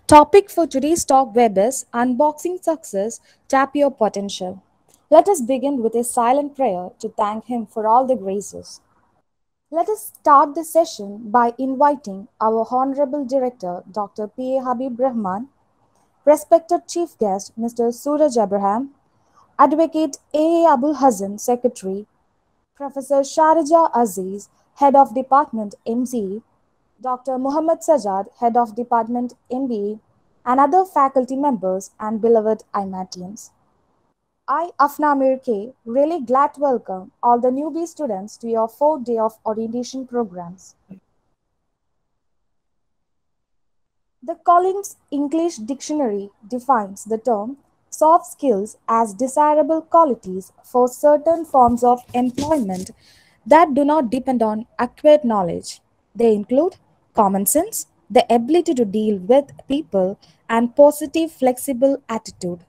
Topic for today's talk web is Unboxing Success, Tap Your Potential. Let us begin with a silent prayer to thank Him for all the graces. Let us start the session by inviting our Honorable Director, Dr. P.A. Habib Rahman, respected Chief Guest, Mr. Sooraj Abraham, Advocate A.A. Abul Hassan, Secretary, Professor Sharjah Aziz, Head of Department MCE, Dr. Muhammad Sajad, Head of Department MBA, and other faculty members and beloved IMATians. I, Afna Mir K, really glad to welcome all the newbie students to your 4th day of orientation programs. The Collins English Dictionary defines the term soft skills as desirable qualities for certain forms of employment that do not depend on acquired knowledge. They include common sense, the ability to deal with people, and positive, flexible attitude.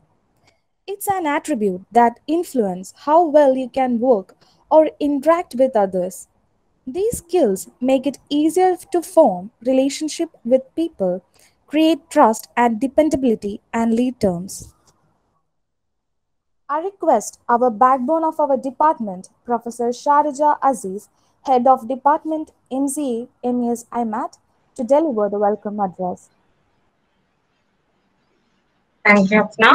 It's an attribute that influences how well you can work or interact with others. These skills make it easier to form relationship with people, create trust and dependability, and lead terms. I request our backbone of our department, Professor Sharjah Aziz, Head of Department MCA Mes Aimat, to deliver the welcome address. Thank you, Apna.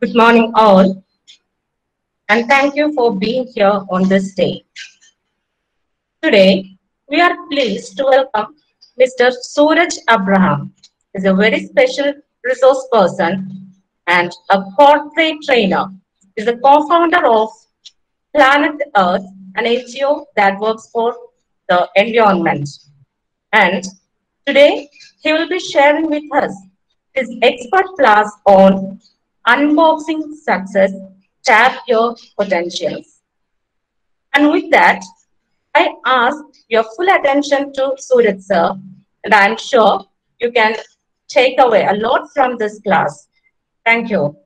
Good morning, all, and thank you for being here on this day. Today, we are pleased to welcome Mr. Sooraj Abraham. He is a very special resource person and a portrait trainer. He is the co-founder of Planet Earth, an NGO that works for the environment. And today, he will be sharing with us his expert class on unboxing success, tap your potentials. And with that, I ask your full attention to Suraj sir, and I'm sure you can take away a lot from this class. Thank you.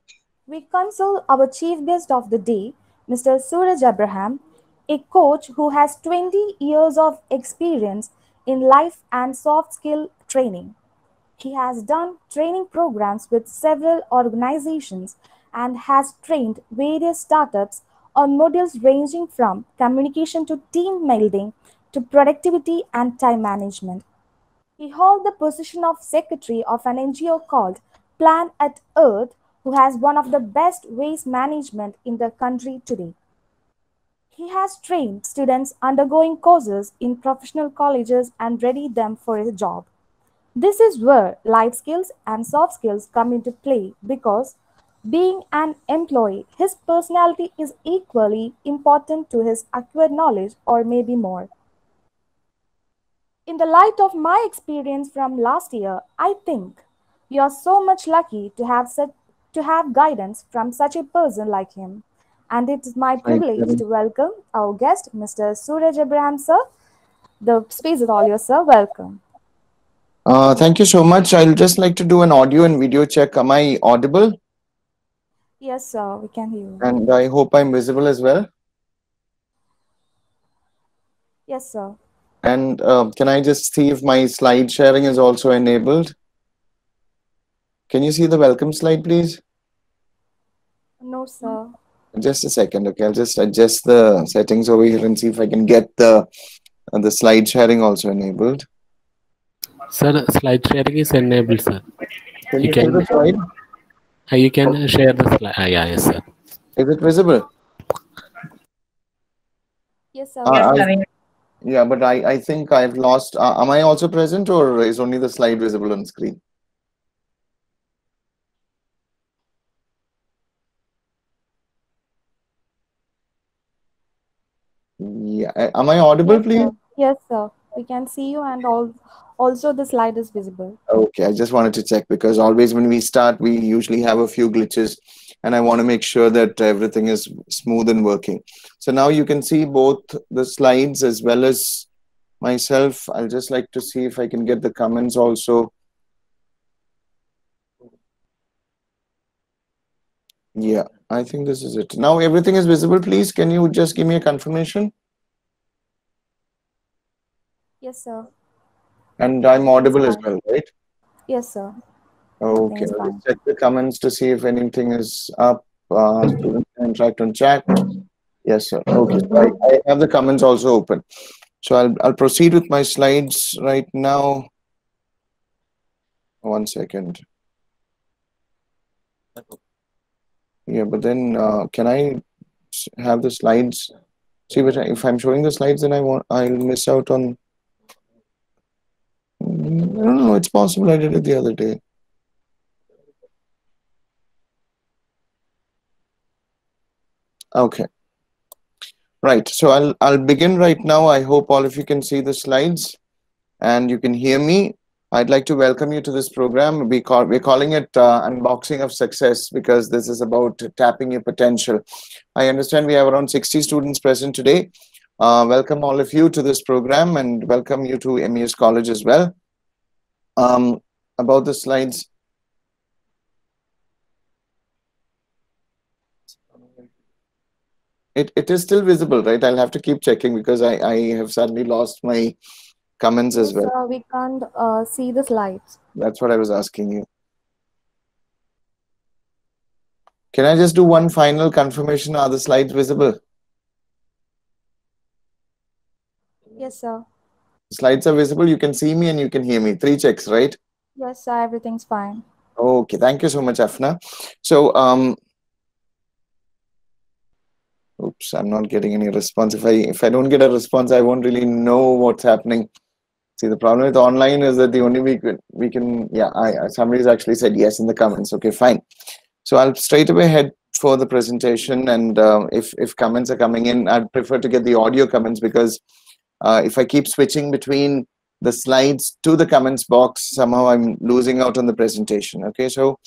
We console our chief guest of the day, Mr. Sooraj Abraham, a coach who has 20 years of experience in life and soft skill training. He has done training programs with several organizations and has trained various startups on modules ranging from communication to team building to productivity and time management. He holds the position of secretary of an NGO called PLANTATEARTH, who has one of the best waste management in the country today. He has trained students undergoing courses in professional colleges and readied them for a job. This is where life skills and soft skills come into play because being an employee, his personality is equally important to his acquired knowledge or maybe more. In the light of my experience from last year, I think you are so much lucky to have guidance from such a person like him. And it is my Hi, privilege Karen. to welcome our guest, Mr. Sooraj Abraham, sir. The space is all yours, sir. Welcome. Thank you so much. I'll just like to do an audio and video check. Am I audible? Yes, sir, we can hear you. And I hope I'm visible as well. Yes, sir. And can I just see if my slide sharing is also enabled? Can you see the welcome slide, please? No, sir. Just a second, okay. I'll just adjust the settings over here and see if I can get the slide sharing also enabled. Sir, slide sharing is enabled, sir. Can You you see can the slide? you can share the slide. Yeah, yes, sir. Is it visible? Yes, sir. Yes, I, Naveen. yeah, but I think I've lost. Am I also present, or is only the slide visible on screen? Yeah. Am I audible, Yes, please? sir. Yes, sir. We can see you, and also the slide is visible. Okay, I just wanted to check because always when we start, we usually have a few glitches, and I want to make sure that everything is smooth and working. So now you can see both the slides as well as myself. I'll just like to see if I can get the comments also. Yeah, I think this is it. Now everything is visible, please. Can you just give me a confirmation? Yes, sir. And I'm Everything's audible as fine. well, right? Yes, sir. Everything Okay, is I'll just fine. check the comments to see if anything is up. Students can interact on chat. Yes, sir. Okay, so I have the comments also open. So I'll proceed with my slides right now. One second. Yeah, but then can I have the slides? See, but if I'm showing the slides, then I'll miss out on. I don't know. It's possible I did it the other day. Okay, right. So I'll begin right now. I hope all of you can see the slides and you can hear me. I'd like to welcome you to this program. We're calling it Unboxing of Success because this is about tapping your potential. I understand we have around 60 students present today. Welcome all of you to this program and welcome you to MES College as well. About the slides. It is still visible, right? I'll have to keep checking because I have suddenly lost my comments as Yes, well. sir. We can't see the slides. That's what I was asking you. Can I just do one final confirmation? Are the slides visible? Yes, sir. Slides are visible. You can see me and you can hear me. 3 checks, right? Yes, sir. Everything's fine. Okay. Thank you so much, Afna. So, oops, I'm not getting any response. If I don't get a response, I won't really know what's happening. See, the problem with online is that the only we can yeah, somebody's actually said yes in the comments. Okay, fine. So I'll straight away head for the presentation, and if comments are coming in, I'd prefer to get the audio comments because if I keep switching between the slides to the comments box, somehow I'm losing out on the presentation. Okay, so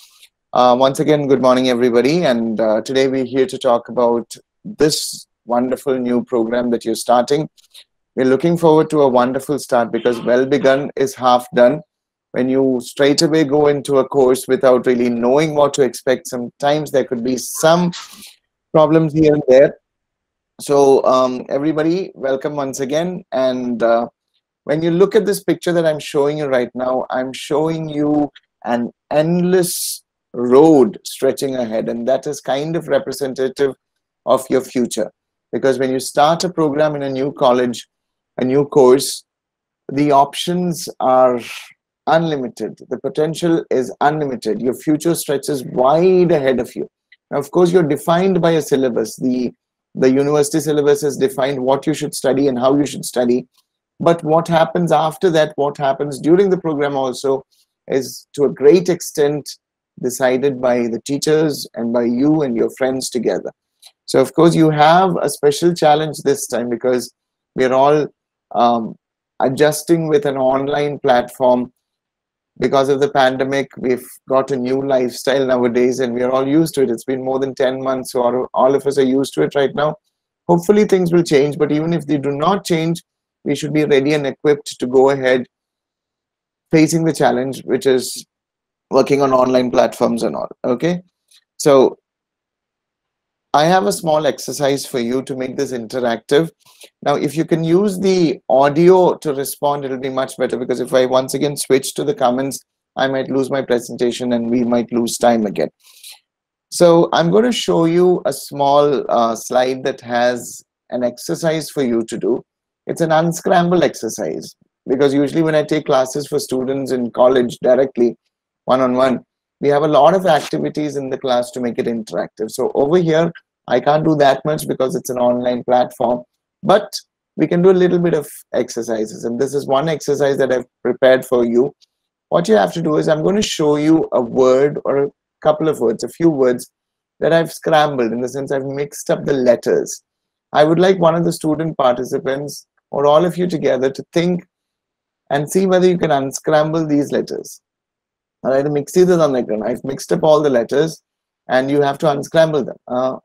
once again, good morning, everybody, and today we're here to talk about this wonderful new program that you're starting. We're looking forward to a wonderful start because well begun is half done. When you straight away go into a course without really knowing what to expect, sometimes there could be some problems here and there. So, everybody, welcome once again. And when you look at this picture that I'm showing you right now, I'm showing you an endless road stretching ahead, and that is kind of representative of your future. Because when you start a program in a new college, a new course, the options are unlimited. The potential is unlimited. Your future stretches wide ahead of you. Now, of course, you're defined by a syllabus. The university syllabus has defined what you should study and how you should study. But what happens after that, what happens during the program also, is to a great extent decided by the teachers and by you and your friends together. So, of course, you have a special challenge this time because we're all adjusting with an online platform. Because of the pandemic, we've got a new lifestyle nowadays and we're all used to it. It's been more than 10 months, so all of us are used to it right now. Hopefully, things will change, but even if they do not change, we should be ready and equipped to go ahead facing the challenge, which is working on online platforms and all. Okay, so I have a small exercise for you to make this interactive. Now, if you can use the audio to respond, it'll be much better because if I once again switch to the comments, I might lose my presentation and we might lose time again. So I'm going to show you a small slide that has an exercise for you to do. It's an unscramble exercise because usually when I take classes for students in college directly, one-on-one, we have a lot of activities in the class to make it interactive. So over here, I can't do that much because it's an online platform, but we can do a little bit of exercises. And this is one exercise that I've prepared for you. What you have to do is I'm going to show you a word or a couple of words, a few words that I've scrambled in the sense I've mixed up the letters. I would like one of the student participants or all of you together to think and see whether you can unscramble these letters. I've mixed up all the letters and you have to unscramble them.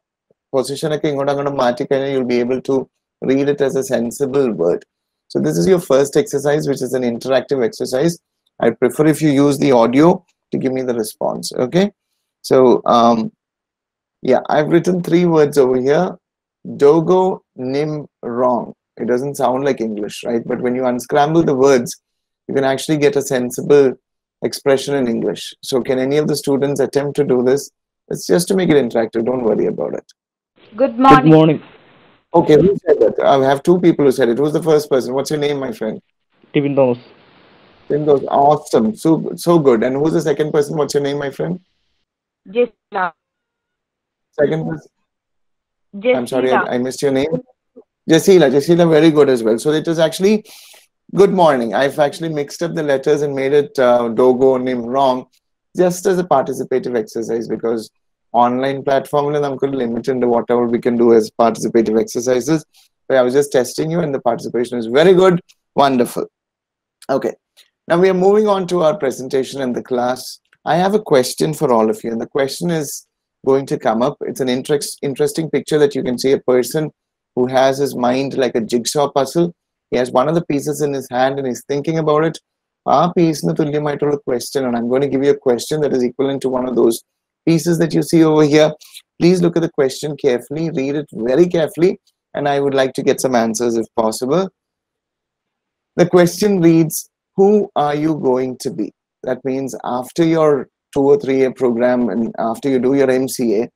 Position you'll be able to read it as a sensible word. So this is your first exercise, which is an interactive exercise. I prefer if you use the audio to give me the response. Okay. So yeah, I've written 3 words over here. Dogo, nim, wrong. It doesn't sound like English, right? But when you unscramble the words, you can actually get a sensible expression in English. So can any of the students attempt to do this? It's just to make it interactive. Don't worry about it. Good Good morning. morning, Okay, who said that? I have two people who said it. Who's the first person? What's your name, my friend? Stephen Thomas. Tim goes, awesome. So good. And who's the second person? What's your name, my friend? Jessila. Second person? I'm sorry, Jessila. I missed your name. Jasila. Jasila, very good as well. So it is actually good morning. I've actually mixed up the letters and made it Dogo name wrong just as a participative exercise because online platform is limited to whatever we can do as participative exercises. So I was just testing you and the participation is very good. Wonderful. Okay. Now we are moving on to our presentation in the class. I have a question for all of you and the question is going to come up. It's an interesting picture that you can see a person who has his mind like a jigsaw puzzle. He has one of the pieces in his hand and he's thinking about it. Our piece is a question and I'm going to give you a question that is equivalent to one of those pieces that you see over here. Please look at the question carefully, read it very carefully, and I would like to get some answers if possible. The question reads, who are you going to be? That means after your 2 or 3 year program and after you do your MCA,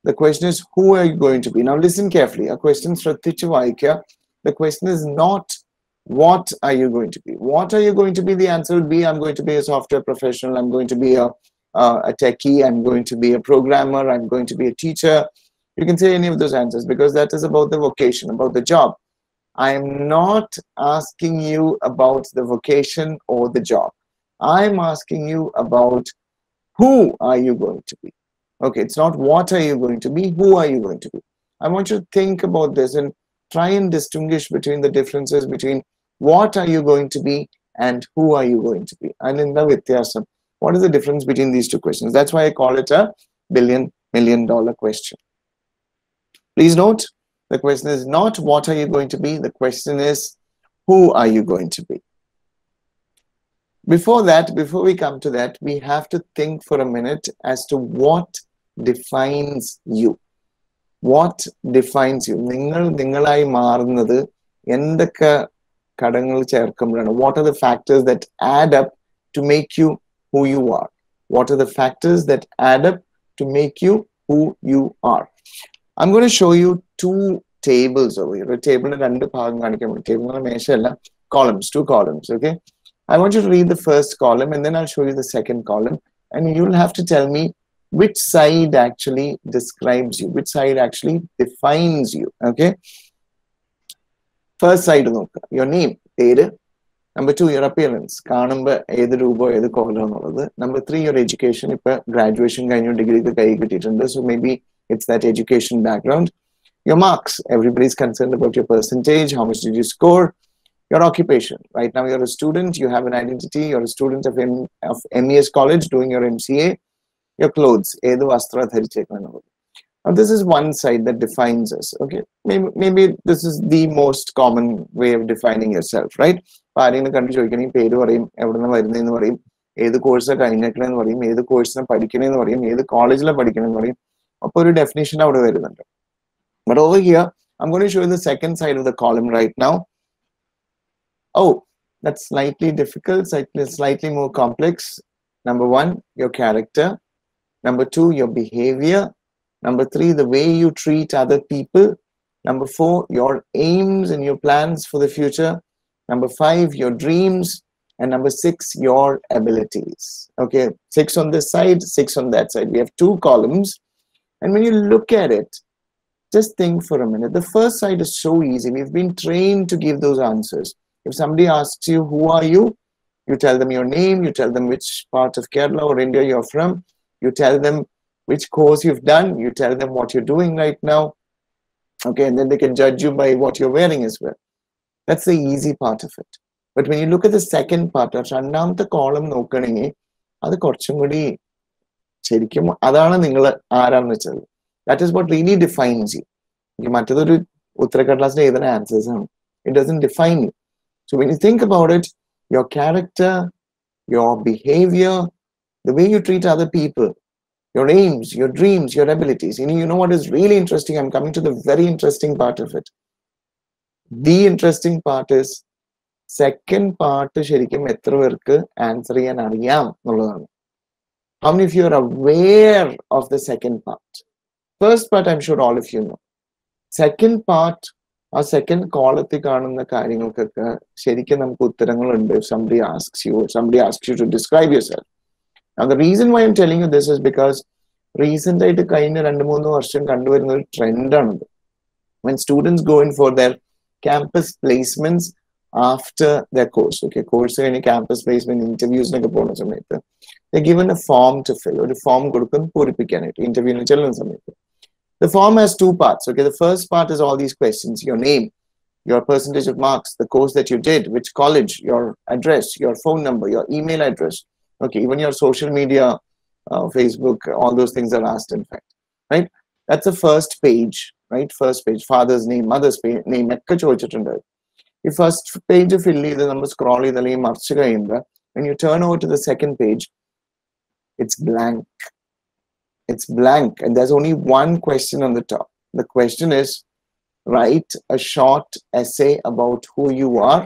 the question is, who are you going to be? Now listen carefully. A question the question is not, what are you going to be? What are you going to be? The answer will be, I'm going to be a software professional. I'm going to be a techie. I'm going to be a programmer. I'm going to be a teacher. You can say any of those answers because that is about the vocation, about the job. I'm not asking you about the vocation or the job. I'm asking you about who are you going to be? Okay, it's not what are you going to be, who are you going to be? I want you to think about this and try and distinguish between the differences between what are you going to be and who are you going to be? And in the Vityasam, what is the difference between these two questions? That's why I call it a $1 billion question. Please note, the question is not what are you going to be, the question is who are you going to be? Before we come to that, we have to think for a minute as to what defines you. What defines you? നിങ്ങളായി മാറുന്നത് എന്തൊക്കെ ഘടകങ്ങൾ ചേർക്കുമ്പോഴാണ്? What are the factors that add up to make you who you are? What are the factors that add up to make you who you are? I'm going to show you two tables over here. A table in രണ്ട് ഭാഗം കാണിക്കാൻ പറ്റും. Table മേശയല്ല, columns, two columns, okay? I want you to read the first column and then I'll show you the second column and you'll have to tell me which side actually describes you, which side actually defines you, okay? First side, your name, number 2, your appearance. Number 3, your education. Graduation, degree, so maybe it's that education background. Your marks. Everybody's concerned about your percentage. How much did you score? Your occupation. Right now, you're a student. You have an identity. You're a student of MES college doing your MCA. Your clothes. Now, this is one side that defines us. Okay, maybe this is the most common way of defining yourself, right? But over here, I'm going to show you the second side of the column right now. Oh, that's slightly difficult, slightly more complex. Number 1, your character. Number 2, your behavior. Number 3, the way you treat other people. Number 4, your aims and your plans for the future. Number 5, your dreams. And number 6, your abilities. Okay, 6 on this side, 6 on that side. We have 2 columns. And when you look at it, just think for a minute. The first side is so easy. We've been trained to give those answers. If somebody asks you, who are you? You tell them your name. You tell them which part of Kerala or India you're from. You tell them which course you've done. You tell them what you're doing right now. Okay, and then they can judge you by what you're wearing as well. That's the easy part of it. But when you look at the second part, രണ്ടാമത്തെ column നോക്കണമെങ്കിൽ അത് കുറച്ചും കൂടി ശരിക്കും അതാണ് നിങ്ങൾ ആരാന്ന് വെച്ചത്. That is what really defines you. മറ്റേതൊരു ഉത്തരക്കടലാസിലെ എഴുതുന്ന ആൻസേഴ്സ് ആണ്. It doesn't define you. So when you think about it, your character, your behavior, the way you treat other people, your aims, your dreams, your abilities. You know what is really interesting? I'm coming to the very interesting part of it. The interesting part is second part ശരിക്കും എത്ര പേർക്ക് answer ചെയ്യാൻ അറിയാം എന്നുള്ളതാണ്. How many of you are aware of the second part? First part, I'm sure all of you know. Second part, ആ second കോളത്തിൽ കാണുന്ന കാര്യങ്ങൾക്കൊക്കെ ശരിക്കും നമുക്ക് ഉത്തരങ്ങളുണ്ട്. If somebody asks you to describe yourself. Now, the reason why I'm telling you this is because recent ആയിട്ട് കഴിഞ്ഞ 2-3 വർഷം കണ്ടുവരുന്ന ഒരു ട്രെൻഡാണത്. When students go in for their campus placements after their course, okay, course കഴിഞ്ഞ് campus placement interviewsനൊക്കെ പോകുന്ന സമയത്ത് they're given a form to fill. ഒരു form കൊടുക്കും പൂരിപ്പിക്കാനായിട്ട് ഇന്റർവ്യൂവിന് ചെല്ലുന്ന സമയത്ത്. The form has 2 parts. Okay, the first part is all these questions: your name, your percentage of marks, the course that you did, which college, your address, your phone number, your email address. Okay, even your social media, Facebook, all those things are asked. In fact, right? That's the first page, right? First page, father's name, mother's name. ഒക്കെ ചോദിച്ചിട്ടുണ്ട്. The first page fill ചെയ്ത് നമ്മൾ scroll ചെയ്ത് അല്ലെങ്കിൽ മറിച്ച് കഴിയുമ്പോൾ when you turn over to the second page, it's blank. It's blank, and there's only one question on the top. The question is, write a short essay about who you are,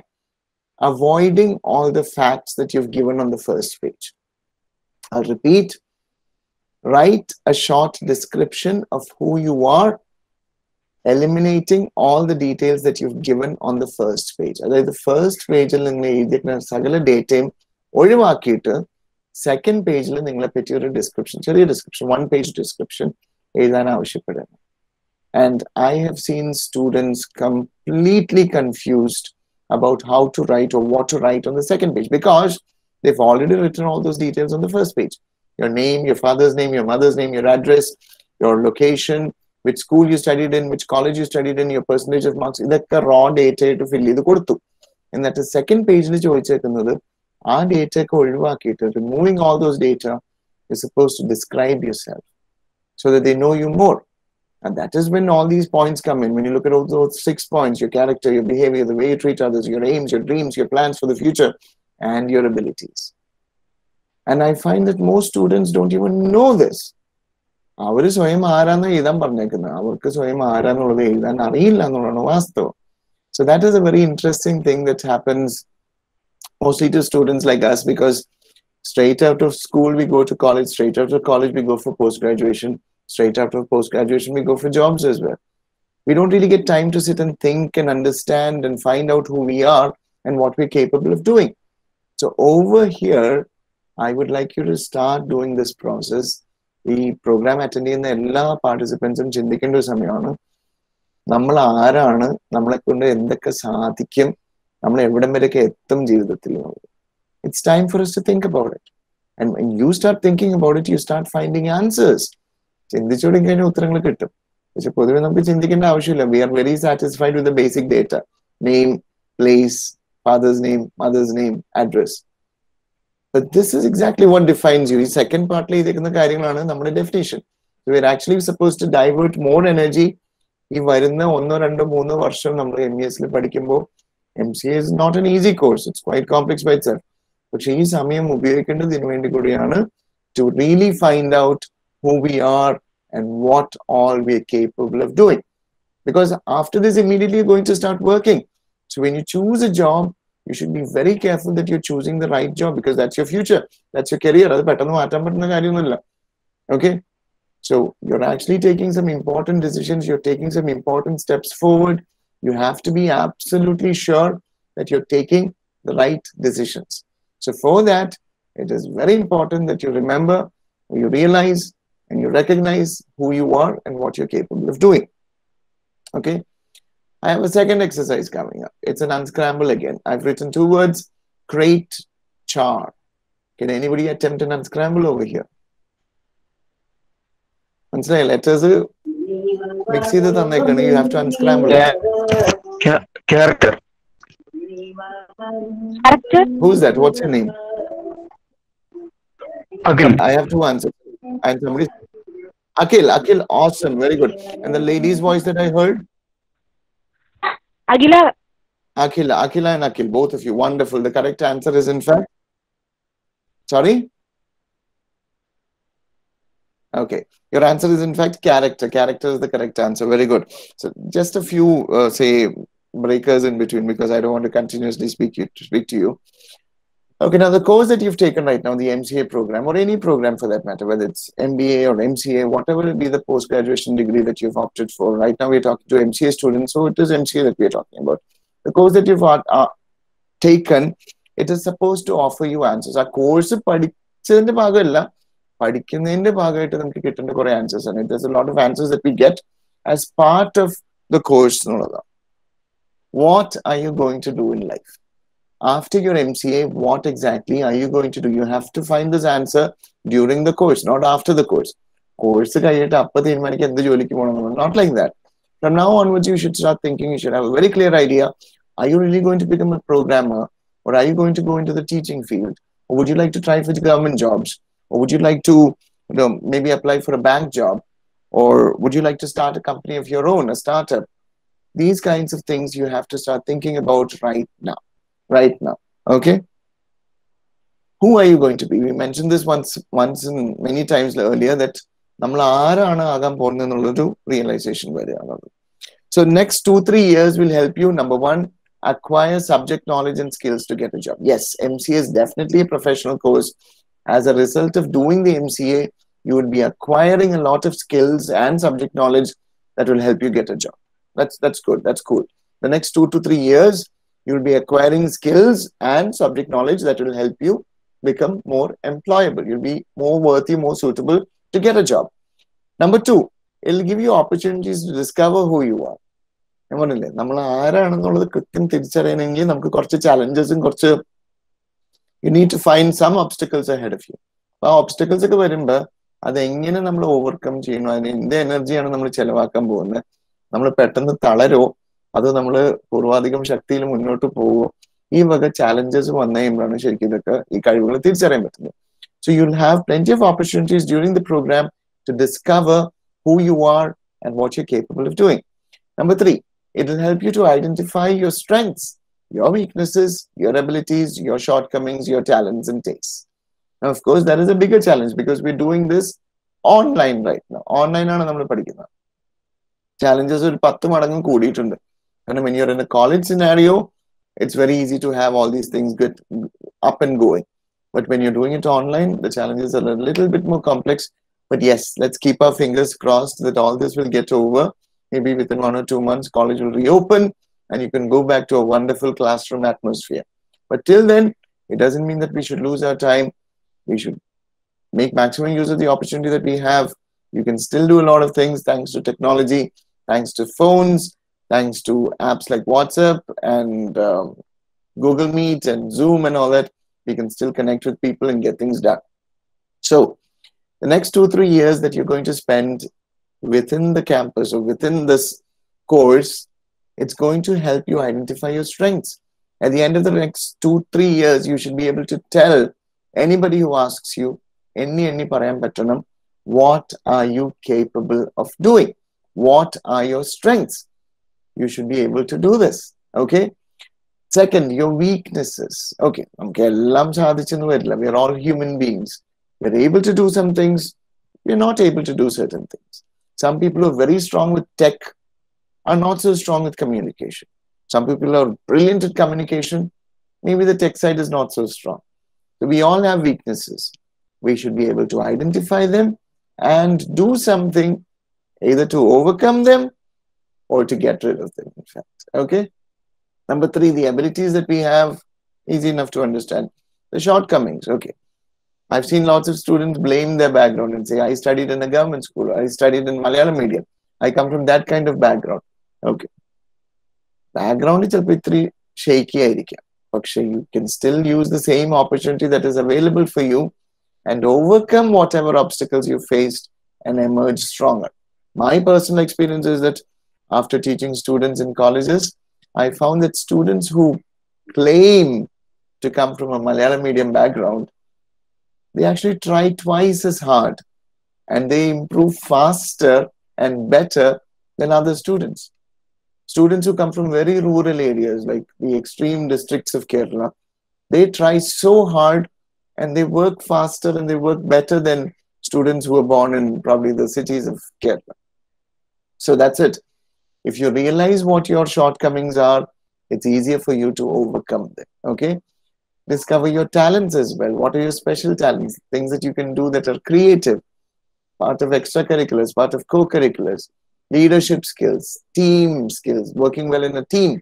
avoiding all the facts that you've given on the first page. I'll repeat, write a short description of who you are, eliminating all the details that you've given on the first page. That the first page il ninnu ezhudikna sagala datam ഒഴിവാക്കിയിട്ട് second പേജിൽ നിങ്ങളെ പറ്റി ഒരു description, ചെറിയ description, 1 page description എഴുതാൻ ആവശ്യപ്പെടുന്നു. And I have seen students completely confused about how to write or what to write on the second page because they've already written all those details on the first page. Your name, your father's name, your mother's name, your address, your location, which school you studied in, which college you studied in, your percentage of marks. ഇതൊക്കെ raw data ആയിട്ട് fill ചെയ്ത് കൊടുത്തു. എന്നിട്ട് second പേജിൽ ചോദിച്ചേക്കുന്നത് ആ data ഒക്കെ ഒഴിവാക്കിയിട്ട് removing all those data, you're supposed to describe yourself so that they know you more. And that is when all these points come in. When you look at all those 6 points, your character, your behavior, the way you treat others, your aims, your dreams, your plans for the future, and your abilities. And I find that most students don't even know this. അവർ സ്വയം ആരാന്ന് എഴുതാൻ പറഞ്ഞേക്കുന്നത്, അവർക്ക് സ്വയം ആരാന്നുള്ളത് എഴുതാൻ അറിയില്ല എന്നുള്ളതാണ് വാസ്തവം. So that is a very interesting thing that happens mostly to students like us, because straight out of school we go to college, straight out of college we go for post-graduation, straight out of post-graduation we go for jobs as well. We don't really get time to sit and think and understand and find out who we are and what we're capable of doing. So over here, I would like you to start doing this process. The program attend ചെയ്യുന്ന എല്ലാ പാർട്ടിസിപ്പൻസും ചിന്തിക്കേണ്ട ഒരു സമയമാണ്. നമ്മൾ ആരാണ്, നമ്മളെ കൊണ്ട് എന്തൊക്കെ സാധിക്കും, നമ്മൾ എവിടം വരെയൊക്കെ എത്തും ജീവിതത്തിൽ. It's time for us to think about it. And when you start thinking about it, you start finding answers. ചിന്തിച്ചു കഴിഞ്ഞാൽ ഉത്തരങ്ങൾ കിട്ടും. പക്ഷെ പൊതുവെ നമുക്ക് ചിന്തിക്കേണ്ട ആവശ്യമില്ല. We are very satisfied with the basic data: name, place, father's name, mother's name, address. But this is exactly what defines you. ഈ സെക്കൻഡ് പാർട്ടിൽ ചെയ്തിരിക്കുന്ന കാര്യങ്ങളാണ് നമ്മുടെ definition. We are actually supposed to divert more energy. ഈ വരുന്ന 1, 2, 3 വർഷം നമ്മൾ MES പഠിക്കുമ്പോൾ, MCA is not an easy course. It's quite complex by itself. പക്ഷെ ഈ സമയം ഉപയോഗിക്കേണ്ടത് ഇതിനു വേണ്ടി കൂടിയാണ്, to really find out who we are and what all we are capable of doing. Because after this, immediately you're going to start working. So when you choose a job, you should be very careful that you're choosing the right job, because that's your future, that's your career. അത് പെട്ടെന്ന് മാറ്റാൻ പറ്റുന്ന കാര്യമൊന്നുമില്ല. Okay, so you're actually taking some important decisions, you're taking some important steps forward. You have to be absolutely sure that you're taking the right decisions. So for that, it is very important that you remember, you realize, and you recognize who you are and what you're capable of doing. Okay, I have a second exercise coming up. It's an unscramble again. I've written 2 words: crate, char. Can anybody attempt an unscramble over here? മനസ്സിലായി? letters mix ചെയ്ത് തന്നേക്കാണ്. You have to unscramble it. Character. Character. Who's that? What's your name? Akhil. I have 2 answers. And somebody, Akhil, awesome, very good. And the lady's voice that I heard, Agila. Akhila and Akhil, both of you, wonderful. The correct answer is, in fact, sorry? Okay, your answer is in fact character. Character is the correct answer. Very good. So just a few, say, breakers in between because I don't want to continuously speak to you. Okay, now the course that you've taken right now, the MCA program or any program for that matter, whether it's MBA or MCA, whatever it be the post-graduation degree that you've opted for. Right now we're talking to MCA students, so it is MCA that we're talking about. The course that you've taken, it is supposed to offer you answers. A course പഠിച്ചതിന്റെ ഭാഗമല്ല, പഠിക്കുന്നതിന്റെ ഭാഗമായിട്ട് നമുക്ക് കിട്ടേണ്ട കുറെ answers ആണ്. There's a lot of answers that we get as part of the course. What are you going to do in life? After your MCA, what exactly are you going to do? You have to find this answer during the course, not after the course. Course not like that. From now onwards, you should start thinking, you should have a very clear idea. Are you really going to become a programmer? Or are you going to go into the teaching field? Or would you like to try for the government jobs? Or would you like to maybe apply for a bank job? Or would you like to start a company of your own, a startup? These kinds of things you have to start thinking about right now. Right now. Okay? Who are you going to be? We mentioned this once and many times earlier that realization. So next 2-3 years will help you, number one, acquire subject knowledge and skills to get a job. Yes, MCA is definitely a professional course. As a result of doing the MCA, you would be acquiring a lot of skills and subject knowledge that will help you get a job. That's good. That's cool. The next 2 to 3 years, you'll be acquiring skills and subject knowledge that will help you become more employable. You'll be more worthy, more suitable to get a job. Number two, it'll give you opportunities to discover who you are. Challenges and you need to find some obstacles ahead of you. Obstacles overcome the energy അത് നമ്മൾ പൂർവാധികം ശക്തിയിൽ മുന്നോട്ട് പോവോ ഈ വക challenges വന്നു കഴിയുമ്പോഴാണ് ശരിക്കും ഇതൊക്കെ ഈ കഴിവുകൾ തിരിച്ചറിയാൻ പറ്റുന്നത്. So you'll have plenty of opportunities during the program to discover who you are and what you're capable of doing. Number 3, it will help you to identify your strengths, your weaknesses, your abilities, your shortcomings, your talents and tastes. Now, of course, that is a bigger challenge because we're doing this online right now. Online ആണ് നമ്മൾ പഠിക്കുന്നത്. Challenges ഒരു 10 മടങ്ങ് കൂടിയിട്ടുണ്ട്. And when you're in a college scenario, it's very easy to have all these things get up and going. But when you're doing it online, the challenges are a little bit more complex. But yes, let's keep our fingers crossed that all this will get over. Maybe within 1 or 2 months, college will reopen and you can go back to a wonderful classroom atmosphere. But till then, it doesn't mean that we should lose our time. We should make maximum use of the opportunity that we have. You can still do a lot of things thanks to technology, thanks to phones, thanks to apps like WhatsApp and Google Meet and Zoom and all that. We can still connect with people and get things done. So the next 2-3 years that you're going to spend within the campus or within this course, it's going to help you identify your strengths. At the end of the next 2-3 years, you should be able to tell anybody who asks you, what are you capable of doing? What are your strengths? You should be able to do this. Okay? Second, your weaknesses. Okay, we're all human beings. We're able to do some things. We're not able to do certain things. Some people who are very strong with tech are not so strong with communication. Some people are brilliant at communication. Maybe the tech side is not so strong. So we all have weaknesses. We should be able to identify them and do something either to overcome them or to get rid of them, in fact. Okay? Number 3, the abilities that we have, easy enough to understand. The shortcomings, okay. I've seen lots of students blame their background and say, I studied in a government school, or I studied in Malayalam medium. I come from that kind of background. Okay. Background is a bit shaky. You can still use the same opportunity that is available for you and overcome whatever obstacles you faced and emerge stronger. My personal experience is that after teaching students in colleges, I found that students who claim to come from a Malayalam medium background, they actually try twice as hard and they improve faster and better than other students. Students who come from very rural areas like the extreme districts of Kerala, they try so hard and they work faster and they work better than students who are born in probably the cities of Kerala. So that's it. If you realize what your shortcomings are, it's easier for you to overcome them. Okay? Discover your talents as well. What are your special talents? Things that you can do that are creative, part of extracurriculars, part of co-curriculars, leadership skills, team skills, working well in a team.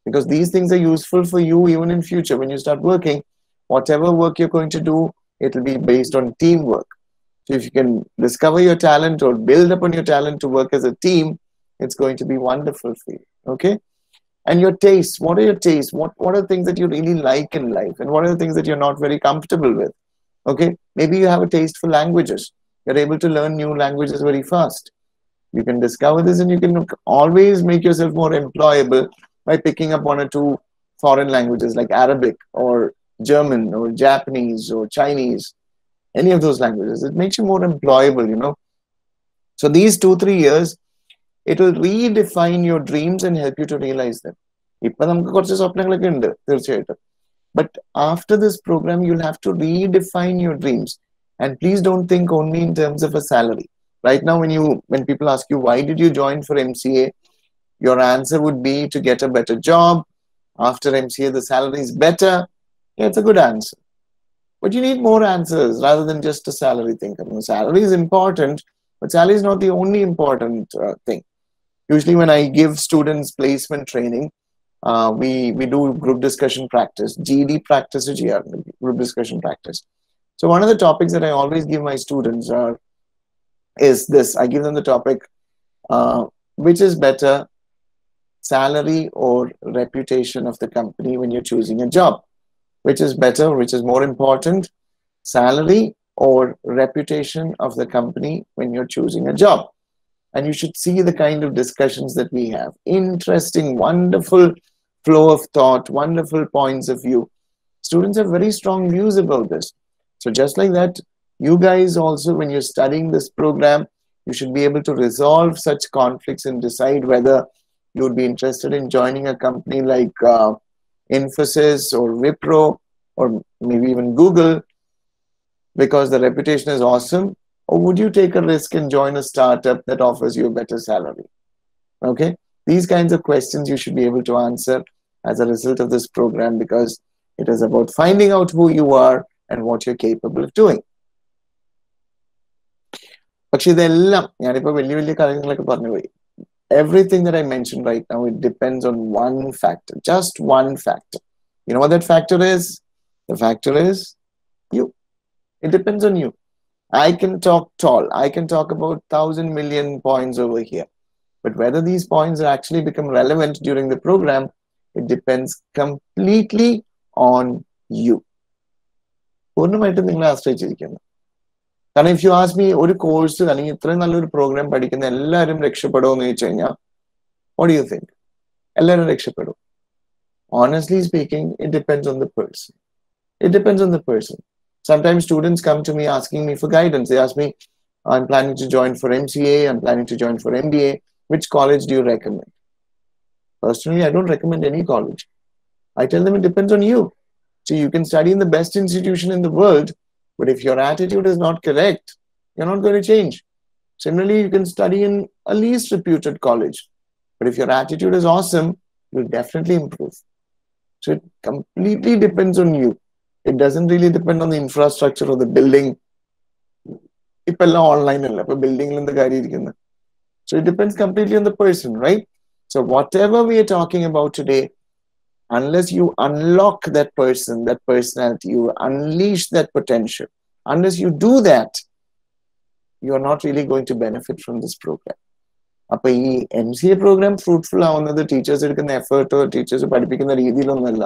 Because these things are useful for you even in future. When you start working, whatever work you're going to do, it'll be based on teamwork. So if you can discover your talent or build upon your talent to work as a team, it's going to be wonderful for you. Okay? And your tastes. What are your tastes? What are things that you really like in life? And what are the things that you're not very comfortable with? Okay? Maybe you have a taste for languages. You're able to learn new languages very fast. You can discover this and you can always make yourself more employable by picking up one or two foreign languages like Arabic or German or Japanese or Chinese, any of those languages. It makes you more employable, you know. So these 2-3 years, it will redefine your dreams and help you to realize them. But after this program, you'll have to redefine your dreams. And please don't think only in terms of a salary. Right now, when people ask you, why did you join for MCA? Your answer would be to get a better job. After MCA, the salary is better. Yeah, it's a good answer. But you need more answers rather than just a salary thing. I mean, salary is important, but salary is not the only important thing. Usually when I give students placement training, we do group discussion practice, GD practice, group discussion practice. So one of the topics that I always give my students is this. I give them the topic, which is better, salary or reputation of the company when you're choosing a job? Which is better, which is more important, salary or reputation of the company when you're choosing a job? And you should see the kind of discussions that we have. Interesting, wonderful flow of thought, wonderful points of view. Students have very strong views about this. So just like that, you guys also, when you're studying this program, you should be able to resolve such conflicts and decide whether you would be interested in joining a company like Infosys or Wipro or maybe even Google because the reputation is awesome, or would you take a risk and join a startup that offers you a better salary? Okay, these kinds of questions you should be able to answer as a result of this program, because it is about finding out who you are and what you're capable of doing. പക്ഷെ ഇതെല്ലാം ഞാനിപ്പോ വലിയ വലിയ കാര്യങ്ങളൊക്കെ പറഞ്ഞുപോയി. Everything that I mentioned right now, it depends on one factor, just one factor. You know what that factor is? The factor is you. It depends on you. I can talk tall. I can talk about 1,000 million points over here. But whether these points actually become relevant during the program, it depends completely on you. പൂർണ്ണമായിട്ടും നിങ്ങളെ ആശ്രയിച്ചിരിക്കുന്നു. കാരണം if you ask me, ഒരു course അല്ലെങ്കിൽ ഇത്രയും നല്ലൊരു programme പഠിക്കുന്ന എല്ലാവരും രക്ഷപ്പെടുമെന്ന് ചോദിച്ചു കഴിഞ്ഞാൽ, what do you think? എല്ലാവരും രക്ഷപ്പെടും? Honestly speaking, it depends on the person. It depends on the person. Sometimes students come to me asking me for guidance. They ask me, I'm planning to join for MCA, I'm planning to join for MBA. Which college do you recommend? Personally, I don't recommend any college. I tell them it depends on you. So you can study in the best institution in the world, but if your attitude is not correct, you're not going to change. Similarly, you can study in a least reputed college, but if your attitude is awesome, you'll definitely improve. So it completely depends on you. It doesn't really depend on the infrastructure or the building. Online building. So it depends completely on the person, right? So whatever we are talking about today, unless you unlock that person, that personality, you unleash that potential, unless you do that, you are not really going to benefit from this program. അപ്പോൾ ഈ MCA program fruitful ആവുന്നത് teachers എടുക്കുന്ന എഫേർട്ടോ teachers പഠിപ്പിക്കുന്ന രീതിയിലൊന്നുമല്ല.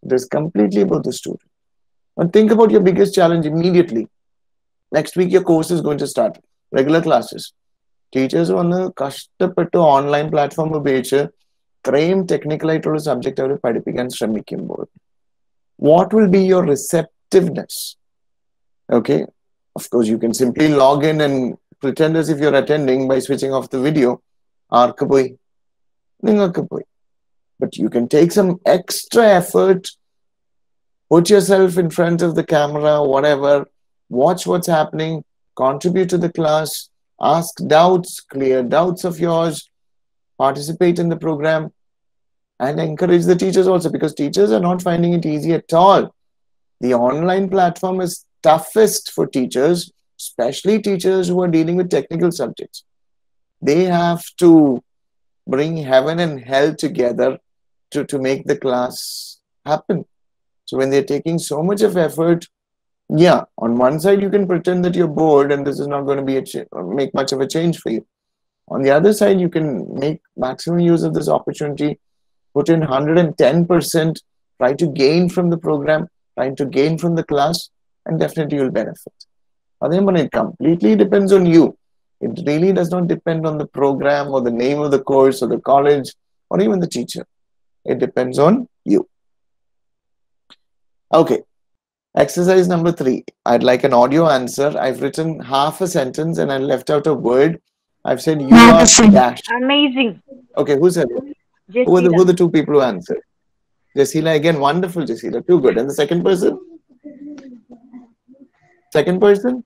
It is completely about the student. And think about your biggest challenge immediately. Next week your course is going to start. Regular classes. Teachers വന്ന് കഷ്ടപ്പെട്ട് online platform ഉപയോഗിച്ച് ഇത്രയും technical ആയിട്ടുള്ള subject അവർ പഠിപ്പിക്കാൻ ശ്രമിക്കുമ്പോൾ, what will be your receptiveness? Okay, of course you can simply log in and pretend as if you're attending by switching off the video. ആർക്ക് പോയി? നിങ്ങൾക്ക് പോയി. But you can take some extra effort, put yourself in front of the camera, whatever, watch what's happening, contribute to the class, ask doubts, clear doubts of yours, participate in the program, and encourage the teachers also, because teachers are not finding it easy at all. The online platform is toughest for teachers, especially teachers who are dealing with technical subjects. They have to bring heaven and hell together to make the class happen. So when they're taking so much of effort, yeah, on one side you can pretend that you're bored and this is not going to be make much of a change for you. On the other side, you can make maximum use of this opportunity, put in 110%, try to gain from the program, trying to gain from the class, and definitely you'll benefit. It completely depends on you. It really does not depend on the program or the name of the course or the college or even the teacher. It depends on you. Okay. Exercise number 3. I'd like an audio answer. I've written half a sentence and I left out a word. I've said you are dash. Amazing. Okay, who said it? Who are the 2 people who answered? Jasila again. Wonderful, Jasila. Too good. And the second person? Second person?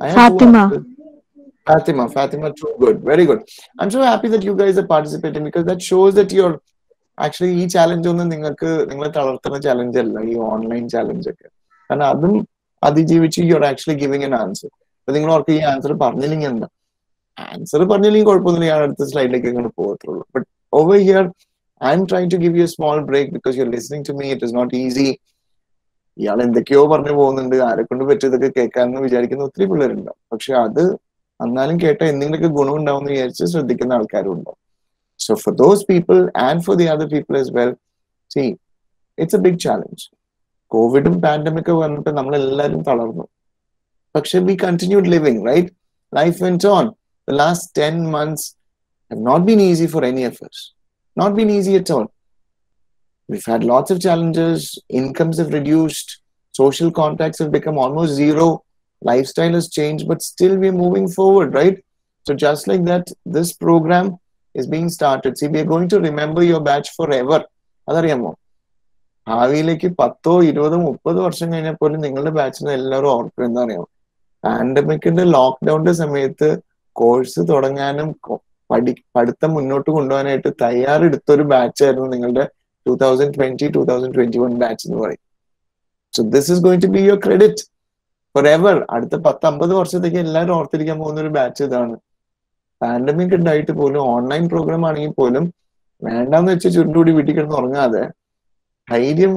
I have Fatima. Fatima, too good. Very good. I'm so happy that you guys are participating, because that shows that you're actually ഈ challenge ഒന്നും നിങ്ങളെ തളർത്തുന്ന challenge അല്ല, ഈ online challenge ഒക്കെ. കാരണം അതും അതിജീവിച്ച് you are actually giving N answer. അപ്പൊ നിങ്ങൾ ഓർക്ക് ഈ ആൻസർ പറഞ്ഞില്ലെങ്കിൽ എന്താ, ആൻസർ പറഞ്ഞില്ലെങ്കിൽ കുഴപ്പമൊന്നുമില്ല, ഞാൻ അടുത്ത സ്ലൈഡിലേക്ക് ഇങ്ങനെ പോകത്തുള്ളൂ. But over here I am trying to give you a small break because you are listening to me. It is not easy. ഇയാൾ എന്തൊക്കെയോ പറഞ്ഞു പോകുന്നുണ്ട്, ആരെ കൊണ്ട് പറ്റിയതൊക്കെ കേൾക്കാമെന്ന് വിചാരിക്കുന്ന ഒത്തിരി പിള്ളേരുണ്ടാവും. പക്ഷെ അത് എന്നാലും കേട്ട എന്തെങ്കിലുമൊക്കെ ഗുണം ഉണ്ടാവും എന്ന് വിചാരിച്ച് ശ്രദ്ധിക്കുന്ന ആൾക്കാരും ഉണ്ടാവും. So for those people and for the other people as well, see, it's a big challenge. COVID and pandemic വന്നിട്ട് നമ്മളെല്ലാവരും തളർന്നു. പക്ഷെ we continued living, right? Life went on. The last 10 months have not been easy for any of us. Not been easy at all. We've had lots of challenges. Incomes have reduced. Social contacts have become almost zero. Lifestyle has changed, but still we're moving forward, right? So just like that, this program is being started. See, we are going to remember your batch forever. അതറിയാമോ? ഭാവിയിലേക്ക് 10, 20, 30 വർഷം കഴിഞ്ഞാൽ പോലും നിങ്ങളുടെ ബാച്ചിനെ എല്ലാവരും ഓർക്കും. എന്താ അറിയാമോ? പാൻഡമിക്കിന്റെ ലോക്ക്ഡൌണിന്റെ സമയത്ത് കോഴ്സ് തുടങ്ങാനും പഠിത്തം മുന്നോട്ട് കൊണ്ടുപോകാനായിട്ട് തയ്യാറെടുത്തൊരു ബാച്ചായിരുന്നു നിങ്ങളുടെ 2020-2021 ബാച്ച് എന്ന് പറയും. So this is going to be your credit forever. അടുത്ത 10-50 വർഷത്തേക്ക് എല്ലാവരും ഓർത്തിരിക്കാൻ പോകുന്ന ഒരു ബാച്ച് ഇതാണ്. പാൻഡമിക് ഉണ്ടായിട്ട് പോലും ഓൺലൈൻ പ്രോഗ്രാം ആണെങ്കിൽ പോലും വേണ്ടാന്ന് വെച്ച് ചുരുണ്ടുകൂടി വീട്ടിൽ കിടന്ന് ഉറങ്ങാതെ ധൈര്യം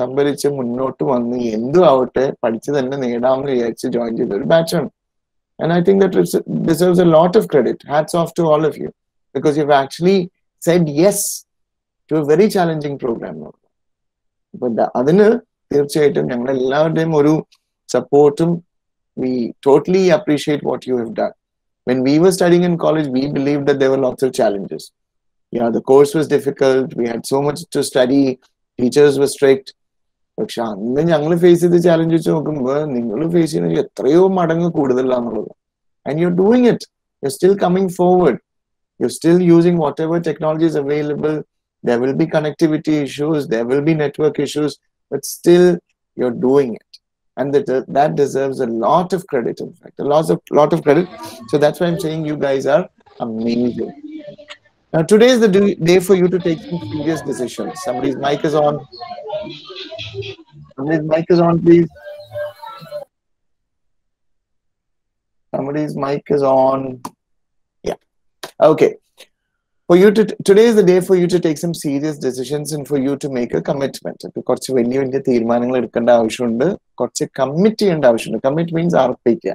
സംഭരിച്ച് മുന്നോട്ട് വന്ന് എന്തും ആവട്ടെ പഠിച്ച് തന്നെ നേടാമെന്ന് വിചാരിച്ച് ജോയിൻ ചെയ്ത ഒരു ബാച്ചാണ്. And I think that it deserves a lot of credit. Hats off to all of you, because you've actually said yes to a very challenging program. But അതിന് തീർച്ചയായിട്ടും ഞങ്ങൾ എല്ലാവരുടെയും ഒരു സപ്പോർട്ടും we totally appreciate what you have done. When we were studying in college, we believed that there were lots of challenges. Yeah, the course was difficult. We had so much to study. Teachers were strict. പക്ഷെ അന്ന് ഞങ്ങൾ face ചെയ്ത challenge വെച്ച് നോക്കുമ്പോൾ നിങ്ങൾ face ചെയ്യുന്നത് എത്രയോ മടങ്ങ് കൂടുതലാന്നുള്ളത്. And you're doing it. You're still coming forward. You're still using whatever technology is available. There will be connectivity issues. There will be network issues. But still, you're doing it. And that deserves a lot of credit, in fact, lot of credit. So that's why I'm saying you guys are amazing. Now, today is the day for you to take some serious decisions. Somebody's mic is on. Somebody's mic is on, please. Somebody's mic is on. Yeah. Okay. Today is the day for you to take some serious decisions and for you to make a commitment. കുറച്ച് വലിയ വലിയ തീരുമാനങ്ങൾ എടുക്കേണ്ട ആവശ്യമുണ്ട്. കുറച്ച് commit ചെയ്യേണ്ട ആവശ്യമുണ്ട്. Commit means അർപ്പിക്കുക.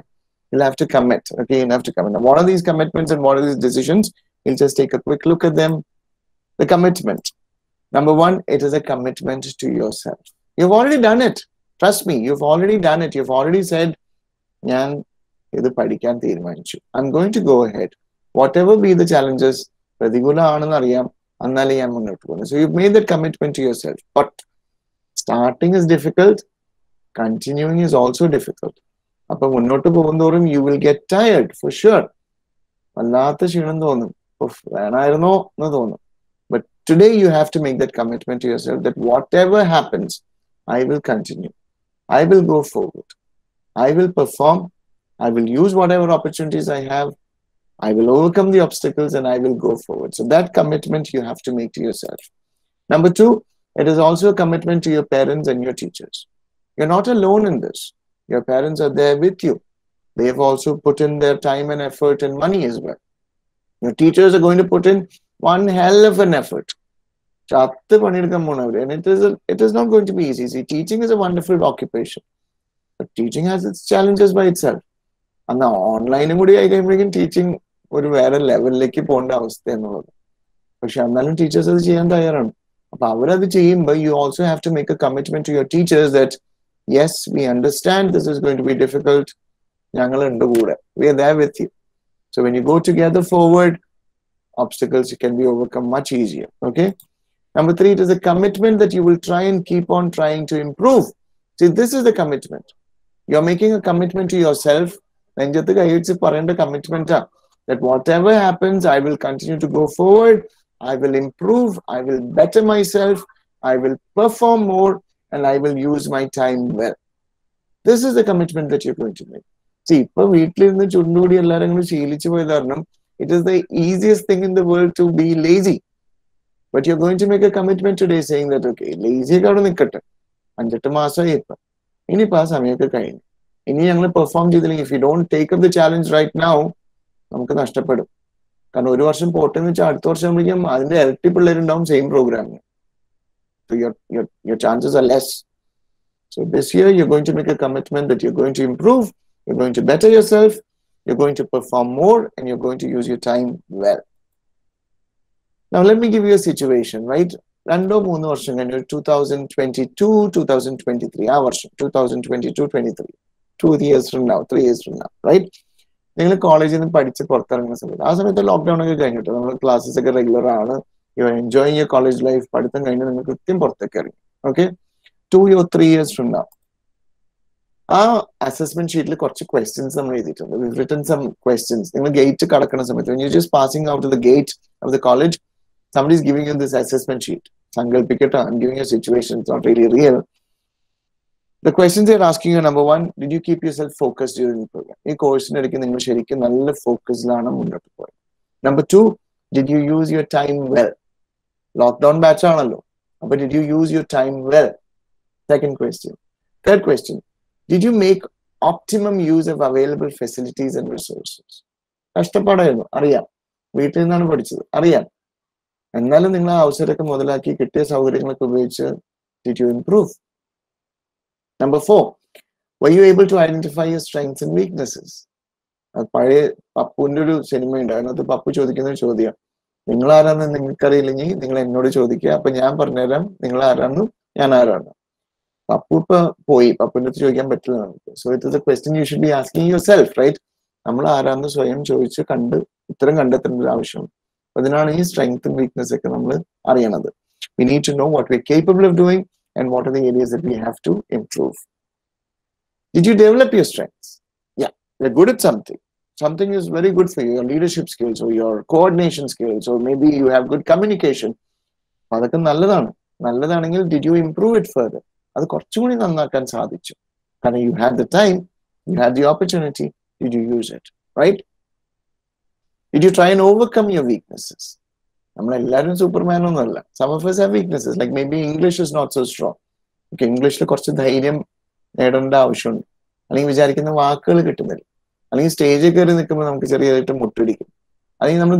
You'll have to commit. Okay, you'll have to commit. Now, what are these commitments and what are these decisions? We'll just take a quick look at them. The commitment. Number 1, it is a commitment to yourself. You've already done it. Trust me, you've already done it. You've already said, ഞാൻ ഇത് പഠിക്കാൻ തീരുമാനിച്ചു. I'm going to go ahead. Whatever be the challenges, പ്രതികൂലമാണെന്ന് അറിയാം, എന്നാലേ ഞാൻ മുന്നോട്ട് പോകുന്നു. So you've made that commitment to yourself. But starting is difficult. Continuing is also difficult. അപ്പൊ മുന്നോട്ട് പോകുന്തോറും you will get tired for sure. വല്ലാത്ത ക്ഷീണം തോന്നും, വേണമായിരുന്നോ എന്ന് തോന്നും. But today you have to make that commitment to yourself that whatever happens, I will continue. I will go forward. I will perform. I will use whatever opportunities I have. I will overcome the obstacles and I will go forward. So that commitment you have to make to yourself. Number two, it is also a commitment to your parents and your teachers. You're not alone in this. Your parents are there with you. They have also put in their time and effort and money as well. Your teachers are going to put in one hell of an effort. And it is not going to be easy. See, teaching is a wonderful occupation. But teaching has its challenges by itself. And now online teaching ഒരു വേറെ ലെവലിലേക്ക് പോകേണ്ട അവസ്ഥ എന്നുള്ളത്. പക്ഷെ എന്നാലും teachers അത് ചെയ്യാൻ തയ്യാറാണ്. അപ്പൊ അവരത് ചെയ്യുമ്പോൾ you also have to make a commitment to your teachers that yes, we understand this is going to be difficult. ഞങ്ങളുണ്ട് കൂടെ. We are there with you. So when you go together forward, obstacles can be overcome much easier. Okay. Number three, it is a commitment that you will try and keep on trying to improve. See, this is the commitment. You're making a commitment to yourself. Commitment that whatever happens, I will continue to go forward. I will improve. I will better myself. I will perform more and I will use my time well. This is the commitment that you're going to make. See, it is the easiest thing in the world to be lazy. But you're going to make a commitment today saying that, okay, lazy perform. If you don't take up the challenge right now, same program. So your chances are less. So this year you're going to make a commitment that you're going to improve, you're going to better yourself, you're going to perform more, and you're going to use your time well. Now let me give you a situation, right? 2022, 2023, 2022-23, 2 years from now, 3 years from now, right? College in the lockdown, classes are regular. You're enjoying your college life, okay? 2 or 3 years from now. Assessment sheet questions. We've written some questions. When you're just passing out of the gate of the college, somebody is giving you this assessment sheet. I'm giving you a situation, it's not really real. The questions they're asking you, number one, did you keep yourself focused during the program? This course focus. Number two, did you use your time well? Lockdown batch, but did you use your time well? Second question. Third question, did you make optimum use of available facilities and resources? Did you improve? Number four, were you able to identify your strengths and weaknesses? So it is a question you should be asking yourself, right? Strength and weakness. We need to know what we're capable of doing and what are the areas that we have to improve. Did you develop your strengths? Yeah, you're good at something. Something is very good for you, your leadership skills or your coordination skills, or maybe you have good communication. Did you improve it further? You had the time, you had the opportunity, did you use it, right? Did you try and overcome your weaknesses? Superman. Some of us have weaknesses, like maybe English is not so strong. Okay, English stage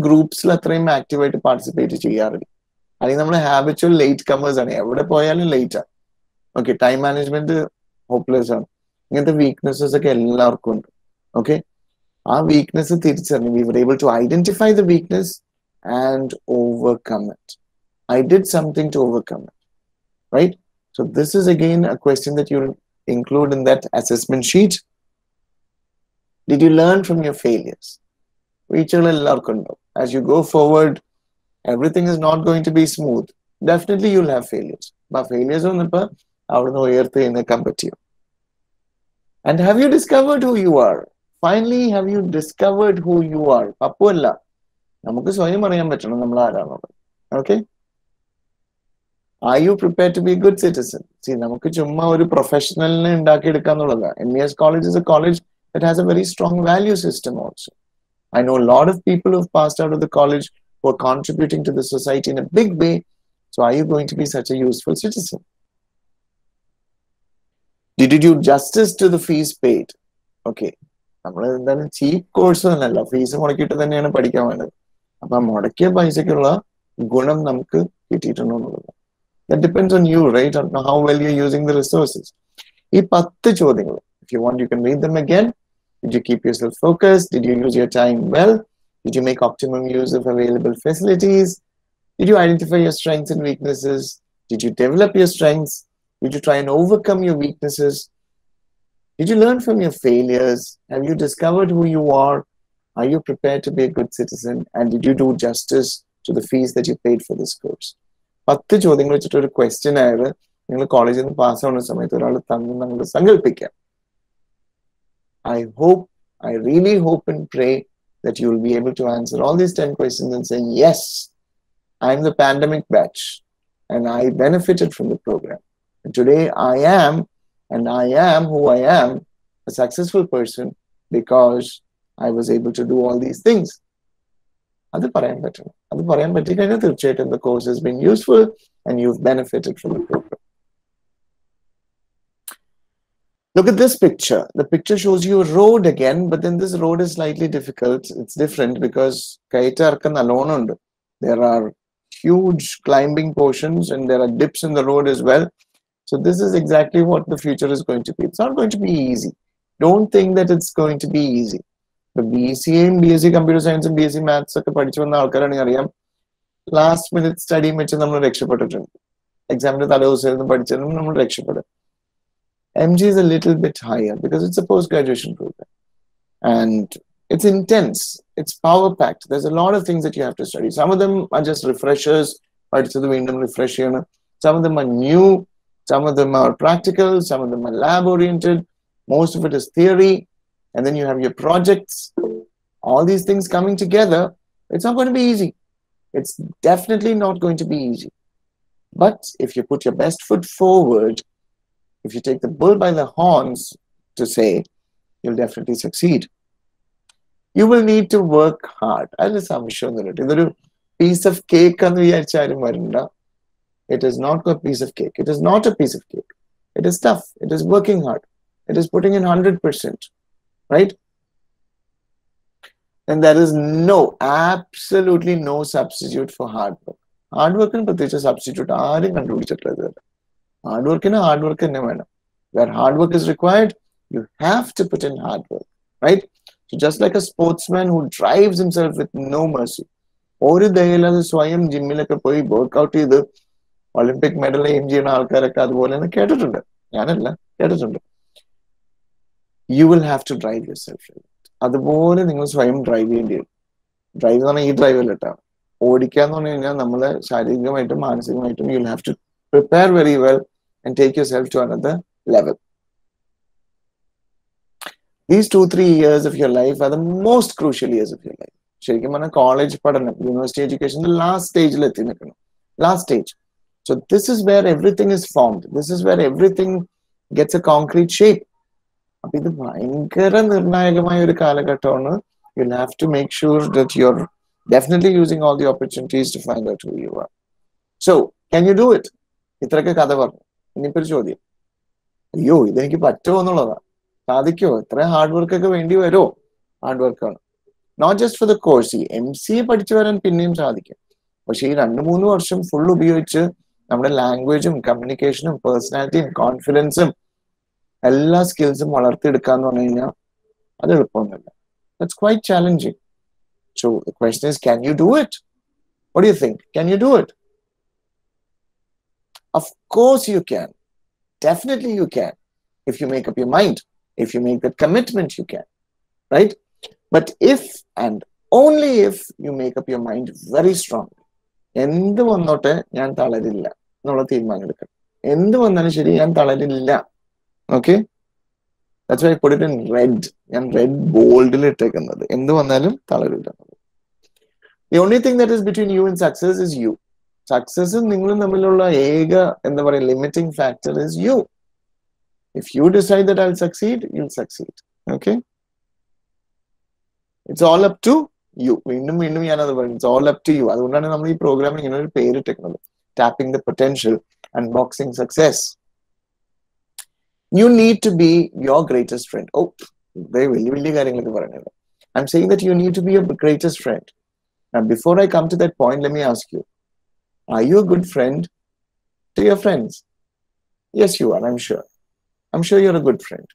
groups activate participate. Habitual latecomers later. Okay, time management hopeless. The weaknesses okay. Our weakness we were able to identify the weakness and overcome it. I did something to overcome it, right? So this is again a question that you'll include in that assessment sheet. Did you learn from your failures? As you go forward, everything is not going to be smooth. Definitely you'll have failures, but failures on the come to you. And have you discovered who you are? Finally, have you discovered who you are? Okay? Are you prepared to be a good citizen? See, professional envious college is a college that has a very strong value system also. I know a lot of people who've passed out of the college who are contributing to the society in a big way. So are you going to be such a useful citizen? Did you do justice to the fees paid? Okay. നമ്മൾ എന്തായാലും ചീപ്പ് course തന്നെയല്ല, fees മുടക്കിയിട്ട് തന്നെയാണ് പഠിക്കാൻ വേണ്ടത്. അപ്പൊ ആ മുടക്കിയ പൈസക്കുള്ള ഗുണം നമുക്ക് കിട്ടിയിട്ടുണ്ടോ എന്നുള്ളത്. That depends on you, right? On how well you're using the resources. ഈ 10 ചോദ്യങ്ങൾ, if you want, you can read them again. Did you keep yourself focused? Did you use your time well? Did you make optimum use of available facilities? Did you identify your strengths and weaknesses? Did you develop your strengths? Did you try and overcome your weaknesses? Did you learn from your failures? Have you discovered who you are? Are you prepared to be a good citizen? And did you do justice to the fees that you paid for this course? 10 ചോദ്യങ്ങൾ വെച്ചിട്ട് ഒരു question ആയത് നിങ്ങൾ കോളേജിൽ നിന്ന് pass ആവുന്ന സമയത്ത് ഒരാൾ തന്നു നമ്മൾ സങ്കല്പിക്കാം. I really hope and pray that you will be able to answer all these 10 questions and say, yes, I'm the pandemic batch and I benefited from the program. And today I am who I am, a successful person because I was able to do all these things. അത് പറയാൻ പറ്റണം. അത് പറയാൻ പറ്റിക്കഴിഞ്ഞാൽ തീർച്ചയായിട്ടും the course has been useful and you've benefited from the program. Look at this picture. The picture shows you a road again, but then this road is slightly difficult. It's different because കയറ്റം alone ഉണ്ട്. There are huge climbing portions and there are dips in the road as well. So this is exactly what the future is going to be. It's not going to be easy. Don't think that it's going to be easy. The BCA and BSc Computer Science and BSc Maths ഒക്കെ പഠിച്ചു വന്ന ആൾക്കാരാണെങ്കിൽ അറിയാം, last minute സ്റ്റഡിയും വെച്ച് നമ്മൾ രക്ഷപ്പെട്ടിട്ടുണ്ട്. എക്സാമിന്റെ തലേദിവസം പഠിച്ചതും നമ്മൾ രക്ഷപ്പെടും. MG is a little bit higher because it's a post-graduation program. And it's intense. It's power-packed. There's a lot of things that you have to study. Some of them are just refreshers. Some of them are new. Some of them are practical. Some of them are lab-oriented. Most of it is theory. And then you have your projects. All these things coming together. It's not going to be easy. It's definitely not going to be easy. But if you put your best foot forward, if you take the bull by the horns to say, you'll definitely succeed. You will need to work hard. I'll just show that it is a piece of cake. It is not a piece of cake. It is not a piece of cake. It is tough. It is working hard. It is putting in 100%. Right? And there is absolutely no substitute for hard work. Hard work is a substitute. Hard work where hard work is required, you have to put in hard work, right? So just like a sportsman who drives himself with no mercy, ഒരു ദയയില്ലാതെ സ്വയം ജിമ്മിലൊക്കെ പോയി workout ചെയ്ത് Olympic medal aim ചെയ്യുന്ന ആൾക്കാരൊക്കെ അതുപോലെ തന്നെ കേട്ടിട്ടുണ്ട്. ഞാനല്ല, കേട്ടിട്ടുണ്ട്. You will have to drive yourself. അതുപോലെ നിങ്ങൾ സ്വയം ഡ്രൈവ് ചെയ്യേണ്ടി വരും. ഡ്രൈവ് എന്ന് പറഞ്ഞാൽ ഈ ഡ്രൈവ് അല്ല കേട്ടോ. ഓടിക്കുക എന്ന് പറഞ്ഞു കഴിഞ്ഞാൽ നമ്മളെ ശാരീരികമായിട്ടും മാനസികമായിട്ടും you will have to prepare very well and take yourself to another level. These 2-3 years of your life are the most crucial years of your life. ശരിക്കും പറഞ്ഞാൽ കോളേജ് പഠനം, യൂണിവേഴ്സിറ്റി എഡ്യൂക്കേഷൻ ലാസ്റ്റ് സ്റ്റേജിൽ എത്തി നിൽക്കണം. Last stage. So this is where everything is formed. This is where everything gets a concrete shape. അപ്പൊ ഇത് ഭയങ്കര നിർണായകമായ ഒരു കാലഘട്ടമാണ്. You'll have to make sure that you're definitely using all the opportunities to find out who you are. So, can you do it? ഇത്രയൊക്കെ കഥ പറഞ്ഞു. ഇനിയിപ്പോ ഒരു ചോദ്യം, അയ്യോ ഇതെനിക്ക് പറ്റുമോ എന്നുള്ളതാ. സാധിക്കുമോ? ഇത്ര ഹാർഡ് വർക്ക് ഒക്കെ വേണ്ടി വരുമോ? ഹാർഡ് വർക്കാണ്. Not just for the course. ഈ MCA പഠിച്ചു വരാൻ പിന്നെയും സാധിക്കും. പക്ഷെ ഈ 2-3 വർഷം ഫുൾ ഉപയോഗിച്ച് നമ്മുടെ ലാംഗ്വേജും കമ്മ്യൂണിക്കേഷനും പേഴ്സണാലിറ്റിയും കോൺഫിഡൻസും എല്ലാ സ്കിൽസും വളർത്തിയെടുക്കാന്ന് പറഞ്ഞു കഴിഞ്ഞാൽ അത് എളുപ്പമൊന്നുമില്ല. That's quite challenging. So the question is, can you do it? What do you think? Can you do it? Of course you can. Definitely you can. If you make up your mind, if you make that commitment, you can. Right? But if and only if you make up your mind very strongly. എന്ത് വന്നോട്ടെ ഞാൻ തളരില്ല എന്നുള്ള തീരുമാനം എടുക്കണം. എന്ത് വന്നാലും ശരി ഞാൻ തളരില്ല. Okay? That's why I put it in red. ഞാൻ red boldൽ ഇട്ടേക്കുന്നത്. എന്ത് വന്നാലും തളരില്ല. The only thing that is between you and success is you. Success നിങ്ങളും തമ്മിലുള്ള ഏക എന്താ പറയുക limiting factor is you. If you decide that I'll succeed, you'll succeed. Okay? It's all up to you. It's all up to you. അതുകൊണ്ടാണ് നമ്മൾ ഈ പ്രോഗ്രാമിന് ഇങ്ങനെ ഒരു പേരിട്ടിരിക്കുന്നത്. Tapping the potential, unboxing success. You need to be your greatest friend. Oh, very വലിയ കാര്യങ്ങളൊക്കെ പറയുന്നത്. I'm saying that you need to be your greatest friend. Now, before I come to that point, let me ask you, are you a good friend to your friends? Yes, you are, I'm sure. I'm sure you're a good friend.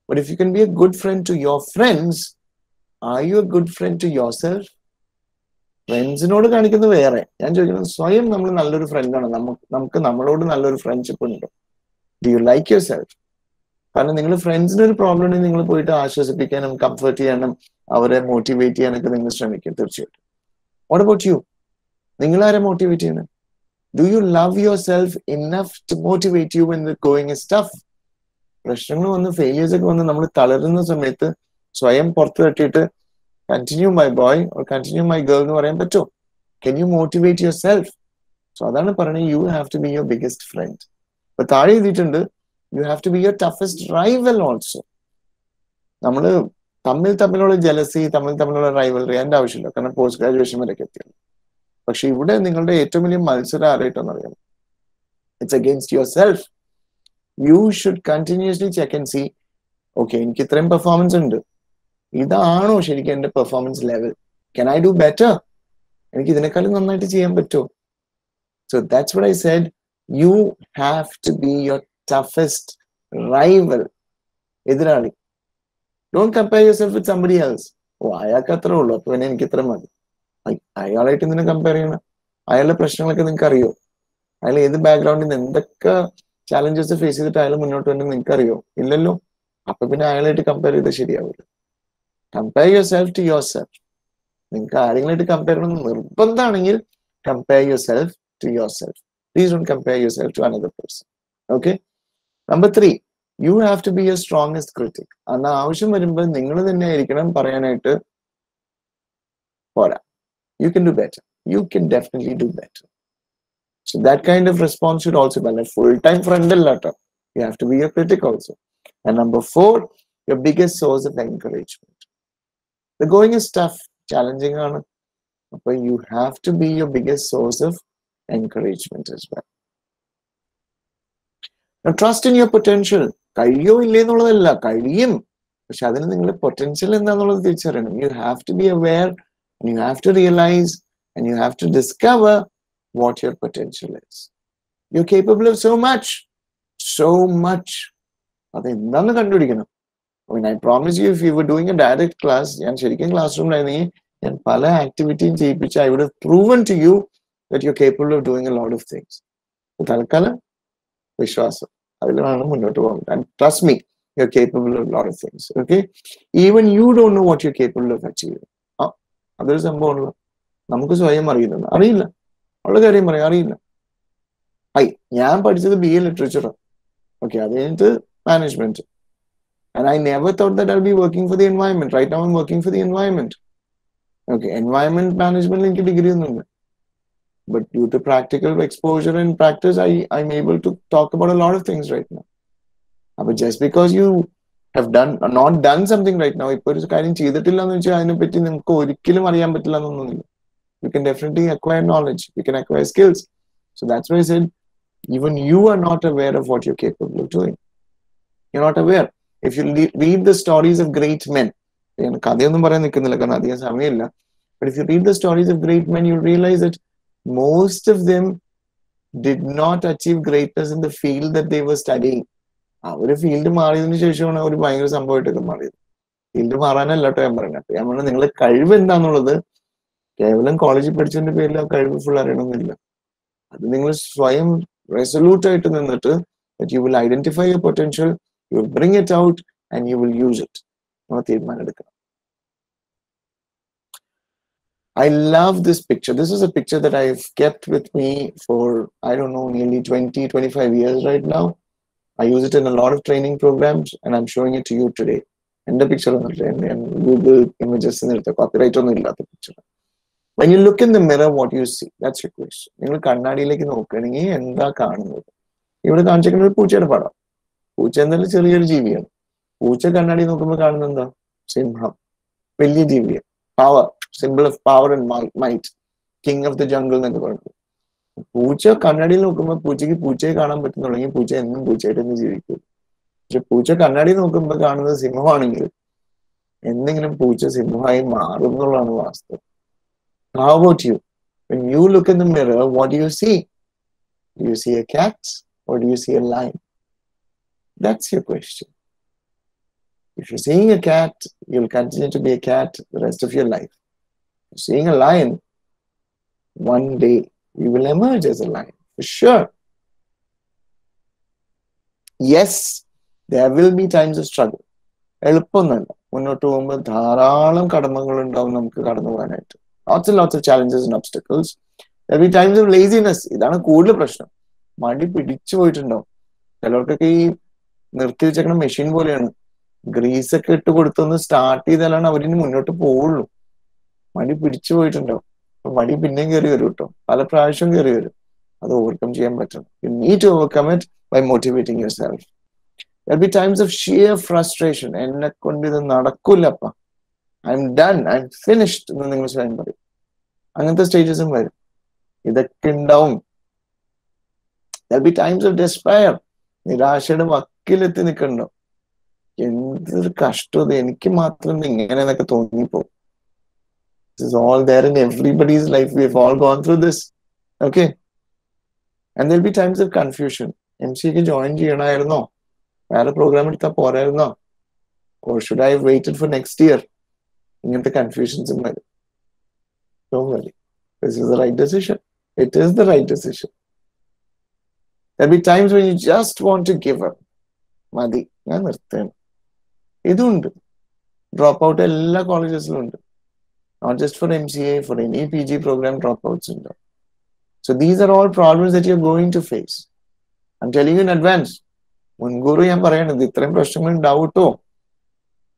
But if you can be a good friend to your friends, are you a good friend to yourself? ഫ്രണ്ട്സിനോട് കാണിക്കുന്നത് വേറെ. ഞാൻ ചോദിക്കുന്നത്, സ്വയം നമ്മൾ നല്ലൊരു ഫ്രണ്ടാണ്, നമുക്ക് നമ്മളോട് നല്ലൊരു ഫ്രണ്ട്ഷിപ്പ് ഉണ്ട്. Do you like your self? കാരണം നിങ്ങൾ ഫ്രണ്ട്സിന് ഒരു പ്രോബ്ലം ഉണ്ടെങ്കിൽ നിങ്ങൾ പോയിട്ട് ആശ്വസിപ്പിക്കാനും കംഫർട്ട് ചെയ്യാനും അവരെ മോട്ടിവേറ്റ് ചെയ്യാനൊക്കെ നിങ്ങൾ ശ്രമിക്കും തീർച്ചയായിട്ടും. What about you? നിങ്ങൾ ആരെ മോട്ടിവേറ്റ് ചെയ്യണം? Do you love yourself enough to motivate you when the going is tough? പ്രശ്നങ്ങൾ വന്ന് ഫെയിലിയേഴ്സ് ഒക്കെ വന്ന് നമ്മൾ തളരുന്ന സമയത്ത് സ്വയം പുറത്തു തട്ടിയിട്ട് continue my boy or continue my girl എന്ന് പറയാൻ പറ്റുമോ? Can you motivate yourself? So അതാണ് പറയുന്നത്, you have to be your biggest friend. അപ്പൊ താഴെ എഴുതിയിട്ടുണ്ട്, you have to be your toughest rival also. നമ്മള് തമ്മിലുള്ള ജലസി, തമ്മിലുള്ള റൈവലറി അതിന്റെ ആവശ്യമില്ല, കാരണം പോസ്റ്റ് ഗ്രാജുവേഷൻ വരെയൊക്കെ എത്തിയത്. പക്ഷെ ഇവിടെ നിങ്ങളുടെ ഏറ്റവും വലിയ മത്സരം ആരായിട്ടെന്ന് അറിയാം, it's against yourself. You should continuously check and see, okay എനിക്ക് ഇത്രയും പെർഫോമൻസ് ഉണ്ട്, ഇതാണോ ശരിക്കും എന്റെ performance level? Can I do better? എനിക്ക് ഇതിനേക്കാളും നന്നായിട്ട് ചെയ്യാൻ പറ്റുമോ? So that's what I said, you have to be your toughest rival, എതിരാളി. Don't compare yourself with somebody else. Oh അയാൾക്ക് അത്രേ ഉള്ളൂ, അപ്പൊ പിന്നെ എനിക്ക് ഇത്ര മതി. അയാളായിട്ട് എന്തിനാ കമ്പയർ ചെയ്യണം? അയാളുടെ പ്രശ്നങ്ങളൊക്കെ നിങ്ങൾക്ക് അറിയോ? അയാൾ ഏത് ബാക്ക്ഗ്രൗണ്ടിൽ നിന്ന് എന്തൊക്കെ ചാലഞ്ചസ് ഫേസ് ചെയ്തിട്ട് അയാൾ മുന്നോട്ട് വന്ന് നിങ്ങൾക്ക് അറിയോ? ഇല്ലല്ലോ. അപ്പൊ പിന്നെ അയാളായിട്ട് കമ്പയർ ചെയ്താൽ ശരിയാവില്ല. Compare yourself to yourself. നിങ്ങൾക്ക് ആരെങ്കിലായിട്ട് കമ്പയർ ചെയ്യണമെന്ന് നിർബന്ധമാണെങ്കിൽ compare yourself to yourself. Please don't compare yourself to another person. Okay. Number 3, you have to be your strongest critic. അന്ന് ആവശ്യം വരുമ്പോൾ നിങ്ങൾ തന്നെ ആയിരിക്കണം പറയാനായിട്ട്, പോരാ, you can do better. You can definitely do better. So that kind of response should also be a full-time friend. You have to be a critic also. And number 4, your biggest source of encouragement. The going is tough, challenging, but you have to be your biggest source of encouragement as well. Now trust in your potential. കഴിയോ ഇല്ലേ എന്നുള്ളതല്ല, കഴിയും, പക്ഷെ അതിന് നിങ്ങളുടെ potential എന്താണെന്നുള്ളത് തിരിച്ചറിയണം. You have to be aware, and you have to realize, and you have to discover what your potential is. You're capable of so much. അത് എന്താന്ന് കണ്ടുപിടിക്കണം. I mean, I promise you, if you were doing a direct class, ഞാൻ ശരിക്കും class റൂമിലായിരുന്നെങ്കിൽ ഞാൻ പല ആക്ടിവിറ്റിയും ചെയ്യിപ്പിച്ച് I would have proven to you that you're capable of doing a lot of things. തൽക്കാലം വിശ്വാസം, അതിലാണ് മുന്നോട്ട് പോകുന്നത്. And trust me, you're capable of a lot of things. Okay? Even you don't know what you're capable of achieving. അതൊരു സംഭവമുള്ളൂ. നമുക്ക് സ്വയം അറിയില്ല, ഉള്ള കാര്യം പറയാം, അറിയില്ല. ഞാൻ പഠിച്ചത് BA ലിറ്ററേച്ചർ. ഓക്കെ, അത് കഴിഞ്ഞിട്ട് management. And I never thought that I'll be working for the environment. Right now I'm working for the environment. Okay, environment management എനിക്ക് ഡിഗ്രി ഒന്നുമില്ല. But due to practical exposure and practice, I'm able to talk about a lot of things right now. But just because you have not done something right now, ഇപ്പോൾ ഒരു കാര്യം ചെയ്തിട്ടില്ല എന്ന് വെച്ചാൽ അതിനെപ്പറ്റി നിങ്ങൾക്ക് ഒരിക്കലും അറിയാൻ പറ്റില്ല എന്നൊന്നുമില്ല. You can definitely acquire knowledge. You can acquire skills. So that's why I said, even you are not aware of what you're capable of doing. You're not aware. If you read the stories of great men, കഥയൊന്നും പറയാൻ നിൽക്കുന്നില്ല കാരണം അധികം സമയമില്ല. But if you read the stories of great men, you realize that most of them did not achieve greatness in the field that they were studying. അവര് field മാറിയതിനു ശേഷമാണ് അവർ ഭയങ്കര സംഭവമായിട്ടൊക്കെ മാറിയത്. ഫീൽഡ് മാറാനല്ല കേട്ടോ ഞാൻ പറയുന്നത്. ഞാൻ പറഞ്ഞത് നിങ്ങളുടെ കഴിവ് എന്താന്നുള്ളത് കേവലം കോളേജിൽ പഠിച്ചതിന്റെ പേരിൽ ആ കഴിവ് ഫുൾ അറിയണമെന്നില്ല. അത് നിങ്ങൾ സ്വയം റെസൊല്യൂട്ട് ആയിട്ട് നിന്നിട്ട് you will identify your potential, you will bring it out, and you will use it. തീരുമാനം എടുക്കണം. I love this picture. This is a picture that I've kept with me for, I don't know, nearly 20-25 years right now. I use it in a lot of training programs, and I'm showing it to you today. And the picture on Google Images in the copyright on the picture. When you look in the mirror, what you see? That's your question. നിങ്ങൾ കണ്ണാടിയിലേക്ക് നോക്കുകയാണെങ്കിൽ എന്താ കാണുന്നത്? ഇവിടെ കാണിച്ചിരിക്കുന്ന ഒരു പൂച്ചയുടെ പടം. പൂച്ച എന്തായാലും ചെറിയൊരു ജീവിയാണ്. പൂച്ച കണ്ണാടി നോക്കുമ്പോൾ കാണുന്നത് എന്താ? സിംഹം, വലിയ ജീവിയാണ്. Power, symbol of power and might. King of the jungle എന്നൊക്കെ പറഞ്ഞു. പൂച്ച കണ്ണാടിയിൽ നോക്കുമ്പോൾ പൂച്ചയ്ക്ക് പൂച്ചയെ കാണാൻ പറ്റുന്നുണ്ടെങ്കിൽ പൂച്ച എന്നും പൂച്ചയായിട്ട് തന്നെ ജീവിക്കും. പക്ഷെ പൂച്ച കണ്ണാടി നോക്കുമ്പോൾ കാണുന്നത് സിംഹമാണെങ്കിൽ എന്തെങ്കിലും പൂച്ച സിംഹമായി മാറും എന്നുള്ളതാണ് വാസ്തവം. How about you? When you look in the mirror, what do you see? Do you see a cat or do you see a lion? That's your question. If you're seeing a cat, you'll continue to be a cat the rest of your life. If you're seeing a lion, one day you will emerge as a lion, for sure. Yes, there will be times of struggle. എളുപ്പമൊന്നുമല്ല. മുന്നോട്ട് പോകുമ്പോൾ ധാരാളം കടമകൾ ഉണ്ടാവും നമുക്ക് കടന്നു പോകാനായിട്ട്. Lots and lots of challenges and obstacles. There will be times of laziness. ഇതാണ് കൂടുതൽ പ്രശ്നം. മടി പിടിച്ചു പോയിട്ടുണ്ടാവും. ചിലർക്കൊക്കെ ഈ നിർത്തി വെച്ചേക്കണ മെഷീൻ പോലെയാണ്. ഗ്രീസ് ഒക്കെ ഇട്ട് കൊടുത്തൊന്ന് സ്റ്റാർട്ട് ചെയ്താലാണ് അവരിന് മുന്നോട്ട് പോവുള്ളൂ. മടി പിടിച്ചു പോയിട്ടുണ്ടാവും. അപ്പൊ മടി പിന്നെയും കയറി വരും കേട്ടോ. പല പ്രാവശ്യം കയറി വരും. അത് ഓവർകം ചെയ്യാൻ പറ്റണം. You need to overcome it by motivating yourself. There'll be times of sheer frustration. എന്നെ കൊണ്ട് ഇത് നടക്കൂലപ്പ. I'm done. I'm finished എന്ന് നിങ്ങൾ സ്വയം പറയും. അങ്ങനത്തെ സ്റ്റേജസും വരും. ഇതൊക്കെ ഉണ്ടാവും. There'll be times of despair. നിരാശയുടെ വക്കിലെത്തി നിൽക്കണ്ടോ. എന്തൊരു കഷ്ടത, എനിക്ക് മാത്രം ഇങ്ങനെയൊക്കെ തോന്നിപ്പോകും. This is all there in everybody's life. We've all gone through this. Okay. And there'll be times of confusion. MCA join ചെയ്യണമായിരുന്നോ? വേറെ പ്രോഗ്രാം എടുത്താൽ പോരായിരുന്നോ? Or should I have waited for next year? ഇങ്ങനത്തെ കൺഫ്യൂഷൻസും വരും. Don't worry. This is the right decision. It is the right decision. There'll be times when you just want to give up. മതി, ഞാൻ നിർത്തുകയാണ്. ഇതുണ്ട്. Drop out എല്ലാ കോളേജസിലും ഉണ്ട്. Not just for MCA, for any PG program dropouts ഉണ്ട്. So these are all problems that you're going to face. I'm telling you in advance. മുൻകൂർ ഞാൻ പറയണത് ഇത്രയും പ്രശ്നങ്ങൾ ഉണ്ടാവട്ടോ.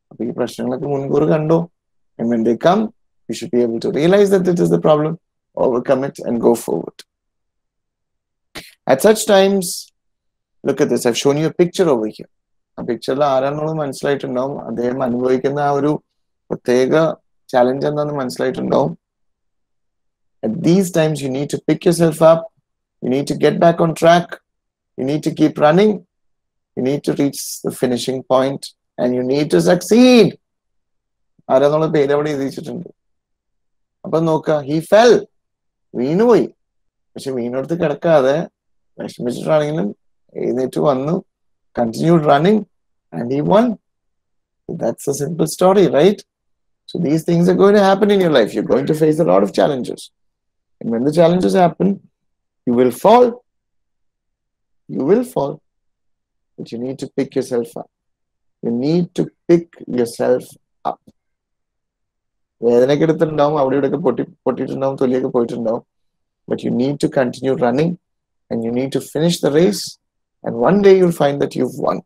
അപ്പൊ ഈ പ്രശ്നങ്ങളൊക്കെ മുൻകൂർ കണ്ടോ. And when they come, you should be able to realize that it is the problem, overcome it, and go forward. At such times, look at this. I've shown you a picture over here. ആ പിക്ചറിൽ ആരാണെന്നുള്ളത് മനസ്സിലായിട്ടുണ്ടാവും. അദ്ദേഹം അനുഭവിക്കുന്ന ആ ഒരു പ്രത്യേക challenge എന്താണെന്ന് മനസ്സിലായിട്ടുണ്ടാവും. At these times, you need to pick yourself up. You need to get back on track. You need to keep running. You need to reach the finishing point. And you need to succeed. ആരാന്നുള്ള പേര് അവിടെ എഴുതിച്ചിട്ടുണ്ട്. അപ്പൊ നോക്ക, he fell. വീണുപോയി. പക്ഷെ വീണെടുത്ത് കിടക്കാതെ വിഷമിച്ചിട്ടാണെങ്കിലും എഴുന്നേറ്റ് വന്നു. Continued running and he won. That's a simple story, right? So these things are going to happen in your life. You're going to face a lot of challenges. And when the challenges happen, you will fall. You will fall. But you need to pick yourself up. You need to pick yourself up. വേദനയൊക്കെ എടുത്തിട്ടുണ്ടാവും, അവിടെ ഇവിടെയൊക്കെ പൊട്ടിയിട്ടുണ്ടാവും, തൊലിയൊക്കെ പോയിട്ടുണ്ടാവും. But you need to continue running and you need to finish the race. And one day you'll find that you've won.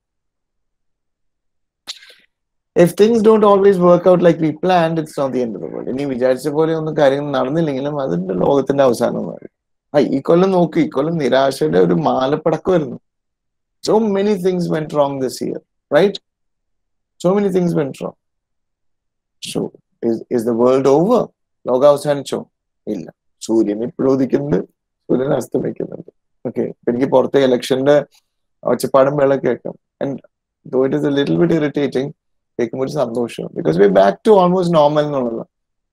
If things don't always work out like we planned, it's not the end of the world. ഇനി വിചാരിച്ച പോലെ ഒന്നും കാര്യങ്ങൾ നടന്നില്ലെങ്കിലും അതിന്റെ ലോകത്തിന്റെ അവസാനമാണ്. ഈ കൊല്ലം നോക്ക്, ഈ കൊല്ലം നിരാശയുടെ ഒരു മാലപ്പടക്കമായിരുന്നു. So many things went wrong this year, right? So many things went wrong. So is the world over? ലോകം അവസാനിച്ചോ? ഇല്ല. സൂര്യൻ ഇപ്പോഴും ഉദിക്കുന്നുണ്ട്, സൂര്യൻ അസ്തമിക്കുന്നുണ്ട്. ഓക്കെ, എനിക്ക് പുറത്തെ ഇലക്ഷന്റെ ഒച്ചപ്പാടും വെള്ളം കേൾക്കാം. And though it is a little bit irritating, കേൾക്കുമ്പോൾ ഒരു സന്തോഷം. Because we're back to almost normal എന്നുള്ളത്.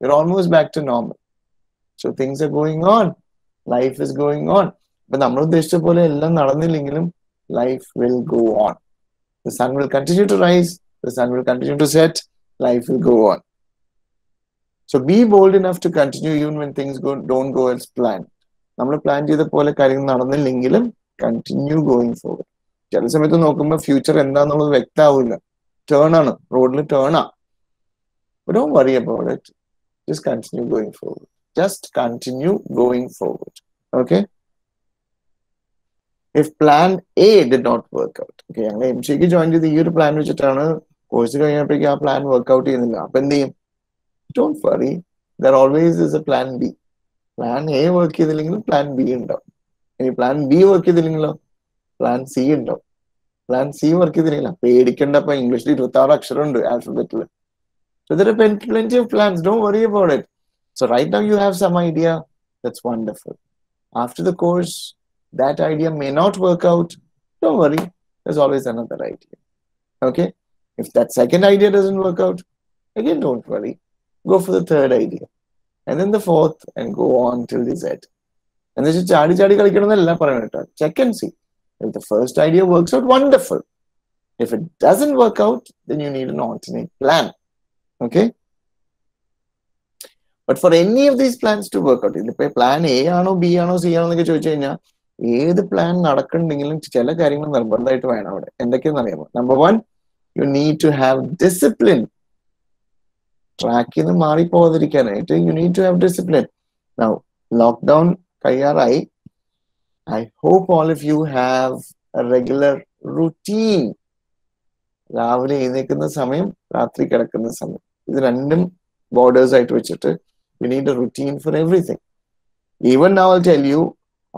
We're almost back to normal. So things are going on. Life is going on. But നമ്മൾ ഉദ്ദേശിച്ച പോലെ എല്ലാം നടന്നില്ലെങ്കിലും life will go on. The sun will continue to rise. The sun will continue to set. Life will go on. So be bold enough to continue even when things don't go as planned. നമ്മൾ plan ചെയ്ത പോലെ കാര്യങ്ങൾ നടന്നില്ലെങ്കിലും continue going forward. ചില സമയത്ത് നോക്കുമ്പോൾ future എന്താന്നുള്ളത് വ്യക്തമാവില്ല. Turn ആണ്, റോഡിൽ ടേൺ ആണ്. But don't worry about it. Just continue going forward. Just continue going forward. Okay? If plan A did not work out. Okay, ഞങ്ങൾ MCA ജോയിൻ ചെയ്ത് ഈ ഒരു പ്ലാൻ വെച്ചിട്ടാണ്. കോഴ്സ് കഴിഞ്ഞപ്പോഴേക്കും ആ പ്ലാൻ വർക്ക്ഔട്ട് ചെയ്യുന്നില്ല. അപ്പൊ എന്ത് ചെയ്യും? Don't worry. There always is a plan B. Plan A work ചെയ്തില്ലെങ്കിലും പ്ലാൻ ബി ഉണ്ടാവും. ഇനി പ്ലാൻ ബി വർക്ക് ചെയ്തില്ലെങ്കിലോ പ്ലാൻ സി ഉണ്ടാവും. പ്ലാൻ സി വർക്ക് ചെയ്തില്ലെങ്കിലോ പേടിക്കേണ്ടപ്പോ ഇംഗ്ലീഷിൽ 26 അക്ഷരമുണ്ട് ആൽഫബറ്റിൽ. So there are plenty of plans. Don't worry about it. So right now you have some idea. That's wonderful. After the course, that idea may not work out. Don't worry. There's always another idea. Okay? If that second idea doesn't work out, again, don't worry. Go for the third idea. And then the fourth, and go on till the Z. And this is check and see. If the first idea works out, wonderful. If it doesn't work out, then you need an alternate plan. Okay? But for any of these plans to work out, plan A ആണോ B ആണോ C ആണോ എന്നൊക്കെ ചോദിച്ചു കഴിഞ്ഞാൽ ഏത് plan നടക്കണമെങ്കിലും ചില കാര്യങ്ങൾ നിർബന്ധമായിട്ട് വേണം അവിടെ. എന്തൊക്കെയാണെന്ന് അറിയാമോ? Number 1, you need to have discipline. ട്രാക്കിൽ നിന്ന് മാറിപ്പോകാതിരിക്കാനായിട്ട് you need to have discipline. Now, lockdown കഴിയാറായി. I hope all of you have a regular routine. രാവിലെ എഴുന്നേൽക്കുന്ന സമയം, രാത്രി കിടക്കുന്ന സമയം, ഇത് രണ്ടും ബോർഡേഴ്സ് ആയിട്ട് വെച്ചിട്ട് you need a routine for everything. Even now I'll tell you,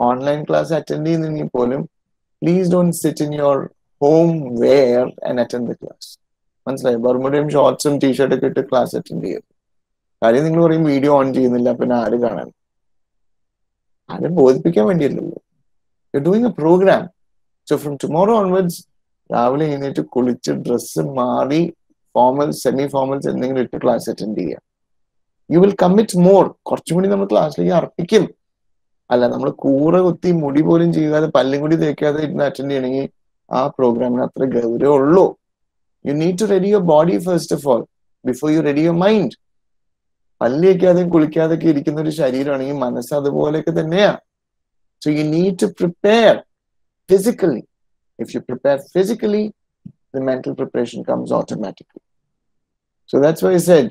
online class attend ചെയ്യുന്നെങ്കിൽ പോലും please don't sit in your home wear and attend the class. മനസ്സിലായി? ബർമുഡയും ഷോർട്സും ടീഷർട്ടൊക്കെ ഇട്ട് ക്ലാസ് അറ്റൻഡ് ചെയ്യും. കാര്യം നിങ്ങൾ പറയും വീഡിയോ ഓൺ ചെയ്യുന്നില്ല, പിന്നെ ആര് കാണാൻ? ആരും ബോധിപ്പിക്കാൻ വേണ്ടിയല്ലല്ലോ. You're doing a program. So from tomorrow onwards, രാവിലെ എഴുന്നേറ്റ് കുളിച്ച് ഡ്രസ്സ് മാറി ഫോർമൽസ് സെമി ഫോർമൽസ് എന്തെങ്കിലും ഇട്ട് ക്ലാസ് അറ്റൻഡ് ചെയ്യുക. You will commit more. കുറച്ചും കൂടി നമ്മൾ ക്ലാസ്സിലേക്ക് അർപ്പിക്കും. അല്ല, നമ്മൾ കൂറ കുത്തി മുടി പോലും ചെയ്യാതെ പല്ലും കൂടി തേക്കാതെ ഇരുന്ന് അറ്റൻഡ് ചെയ്യണമെങ്കിൽ ആ പ്രോഗ്രാമിന് അത്ര ഗൗരവം ഉള്ളൂ. You need to ready your body first of all before you ready your mind. പല്ല് തേക്കാതെയും കുളിക്കാതൊക്കെ ഇരിക്കുന്ന ഒരു ശരീരമാണെങ്കിൽ മനസ്സ് അതുപോലെയൊക്കെ തന്നെയാ. So you need to prepare physically. If you prepare physically, the mental preparation comes automatically. So that's why I said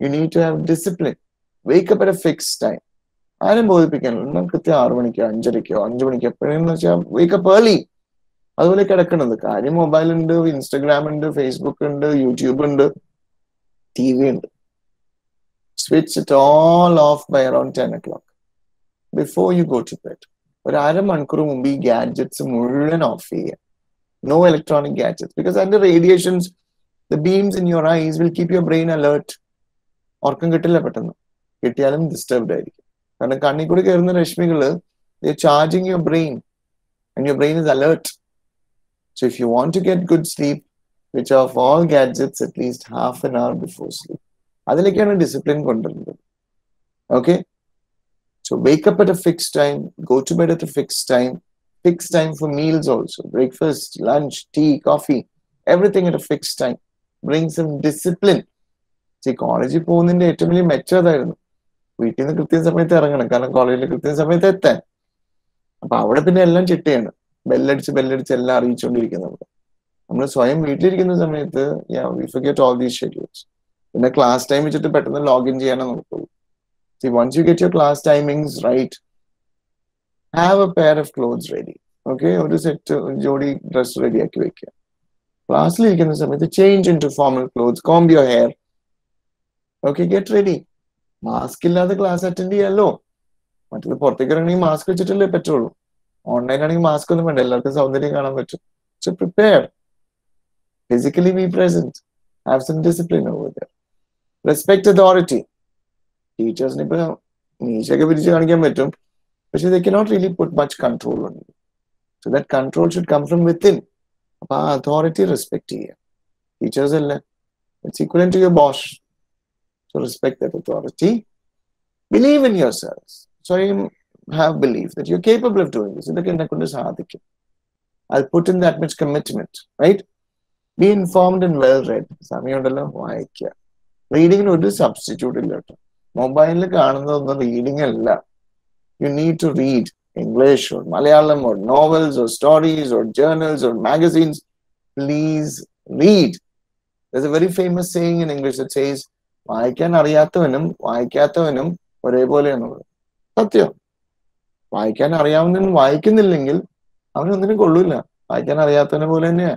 you need to have discipline. Wake up at a fixed time. ആരും ബോധിപ്പിക്കാനില്ല. കൃത്യം 6 മണിക്കോ 5:30ക്കോ 5 മണിക്കോ എപ്പോഴെന്ന് വെച്ചാൽ wake up early. അതുപോലെ കിടക്കണത്. കാര്യം mobile ഉണ്ട്, Instagram ഉണ്ട്, ഫേസ്ബുക്ക് ഉണ്ട്, യൂട്യൂബ് ഉണ്ട്, TV ഉണ്ട്. Switch it all off by around 10 o'clock before you go to bed. ഒരു അരമണിക്കൂർ മുമ്പ് ഈ ഗാഡ്ജറ്റ്സ് മുഴുവൻ ഓഫ് ചെയ്യുക. No electronic gadgets, because under radiations, the beams in your eyes will keep your brain alert. ഉറക്കം കിട്ടില്ല പെട്ടെന്ന്. കിട്ടിയാലും ഡിസ്റ്റർബ്ഡ് ആയിരിക്കും. കാരണം കണ്ണിൽ കൂടി കയറുന്ന രശ്മികള് they are charging your brain and your brain is alert. So if you want to get good sleep, switch off all gadgets at least half an hour before sleep. അതിലേക്കാണ് ഡിസിപ്ലിൻ കൊണ്ടുവരുന്നത്. Okay? So wake up at a fixed time, go to bed at a fixed time for meals also, breakfast, lunch, tea, coffee, everything at a fixed time. Bring some discipline. See, കോളേജിൽ പോകുന്നതിന്റെ ഏറ്റവും വലിയ മെച്ചം അതായിരുന്നു. വീട്ടിൽ നിന്ന് കൃത്യ സമയത്ത് ഇറങ്ങണം, കാരണം കോളേജിൽ കൃത്യ സമയത്ത് എത്താൻ. അപ്പൊ അവിടെ പിന്നെ എല്ലാം ചിട്ടയാണ്. ബെല്ലടിച്ച് എല്ലാം അറിയിച്ചുകൊണ്ടിരിക്കുന്നത്. നമ്മൾ സ്വയം വീട്ടിലിരിക്കുന്ന സമയത്ത് we forget all these schedules. പിന്നെ ക്ലാസ് ടൈം വെച്ചിട്ട് പെട്ടെന്ന് ലോഗിൻ ചെയ്യാനേ നോക്കുള്ളൂ. See, once you get your class timings right, have a pair of clothes ready. Okay? ഒരു സെറ്റ് ജോഡി ഡ്രസ് റെഡി ആക്കി വെക്കുക. ക്ലാസ്സിലിരിക്കുന്ന സമയത്ത് change into formal clothes, comb your hair. Okay, get ready. Mask ഇല്ലാതെ ക്ലാസ് അറ്റൻഡ് ചെയ്യാമല്ലോ. മറ്റത് പുറത്തേക്ക് ഇറങ്ങണമെങ്കിൽ mask വെച്ചിട്ടല്ലേ പറ്റുള്ളൂ. ഓൺലൈൻ ആണെങ്കിൽ മാസ്ക് ഒന്നും വേണ്ട, എല്ലാവർക്കും സൗന്ദര്യം കാണാൻ പറ്റും. So prepare. Physically be present. Have some discipline over there. Respect authority. ടീച്ചേഴ്സിന് ഇപ്പൊ മീശയൊക്കെ പിരിച്ച് കാണിക്കാൻ പറ്റും, പക്ഷെ they cannot really put much control on you. So that control should come from within. അപ്പൊ ആ അതോറിറ്റി റെസ്പെക്ട് ചെയ്യുക. ടീച്ചേഴ്സ് അല്ലേ, it's equivalent to your boss. So respect that authority. Believe in yourselves. So you have belief that you're capable of doing this. ഇതൊക്കെ എന്നെ കൊണ്ട് സാധിക്കും. I'll put in that much commitment, right? Be informed and well read. സമയമുണ്ടല്ലോ, വായിക്കുക. റീഡിങ്ങിന് ഒരു substitute ഇല്ല കേട്ടോ. മൊബൈലിൽ കാണുന്നതൊന്നും റീഡിംഗ് അല്ല. You need to read English or Malayalam or novels or stories or journals or magazines. Please read. There's a very famous saying in English that says, വായിക്കാൻ അറിയാത്തവനും വായിക്കാത്തവനും ഒരേപോലെയാണുള്ളത്. സത്യം. വായിക്കാൻ അറിയാവുന്നവനും വായിക്കുന്നില്ലെങ്കിൽ അവനൊന്നിനും കൊള്ളൂല. വായിക്കാൻ അറിയാത്തവനെ പോലെ തന്നെയാ.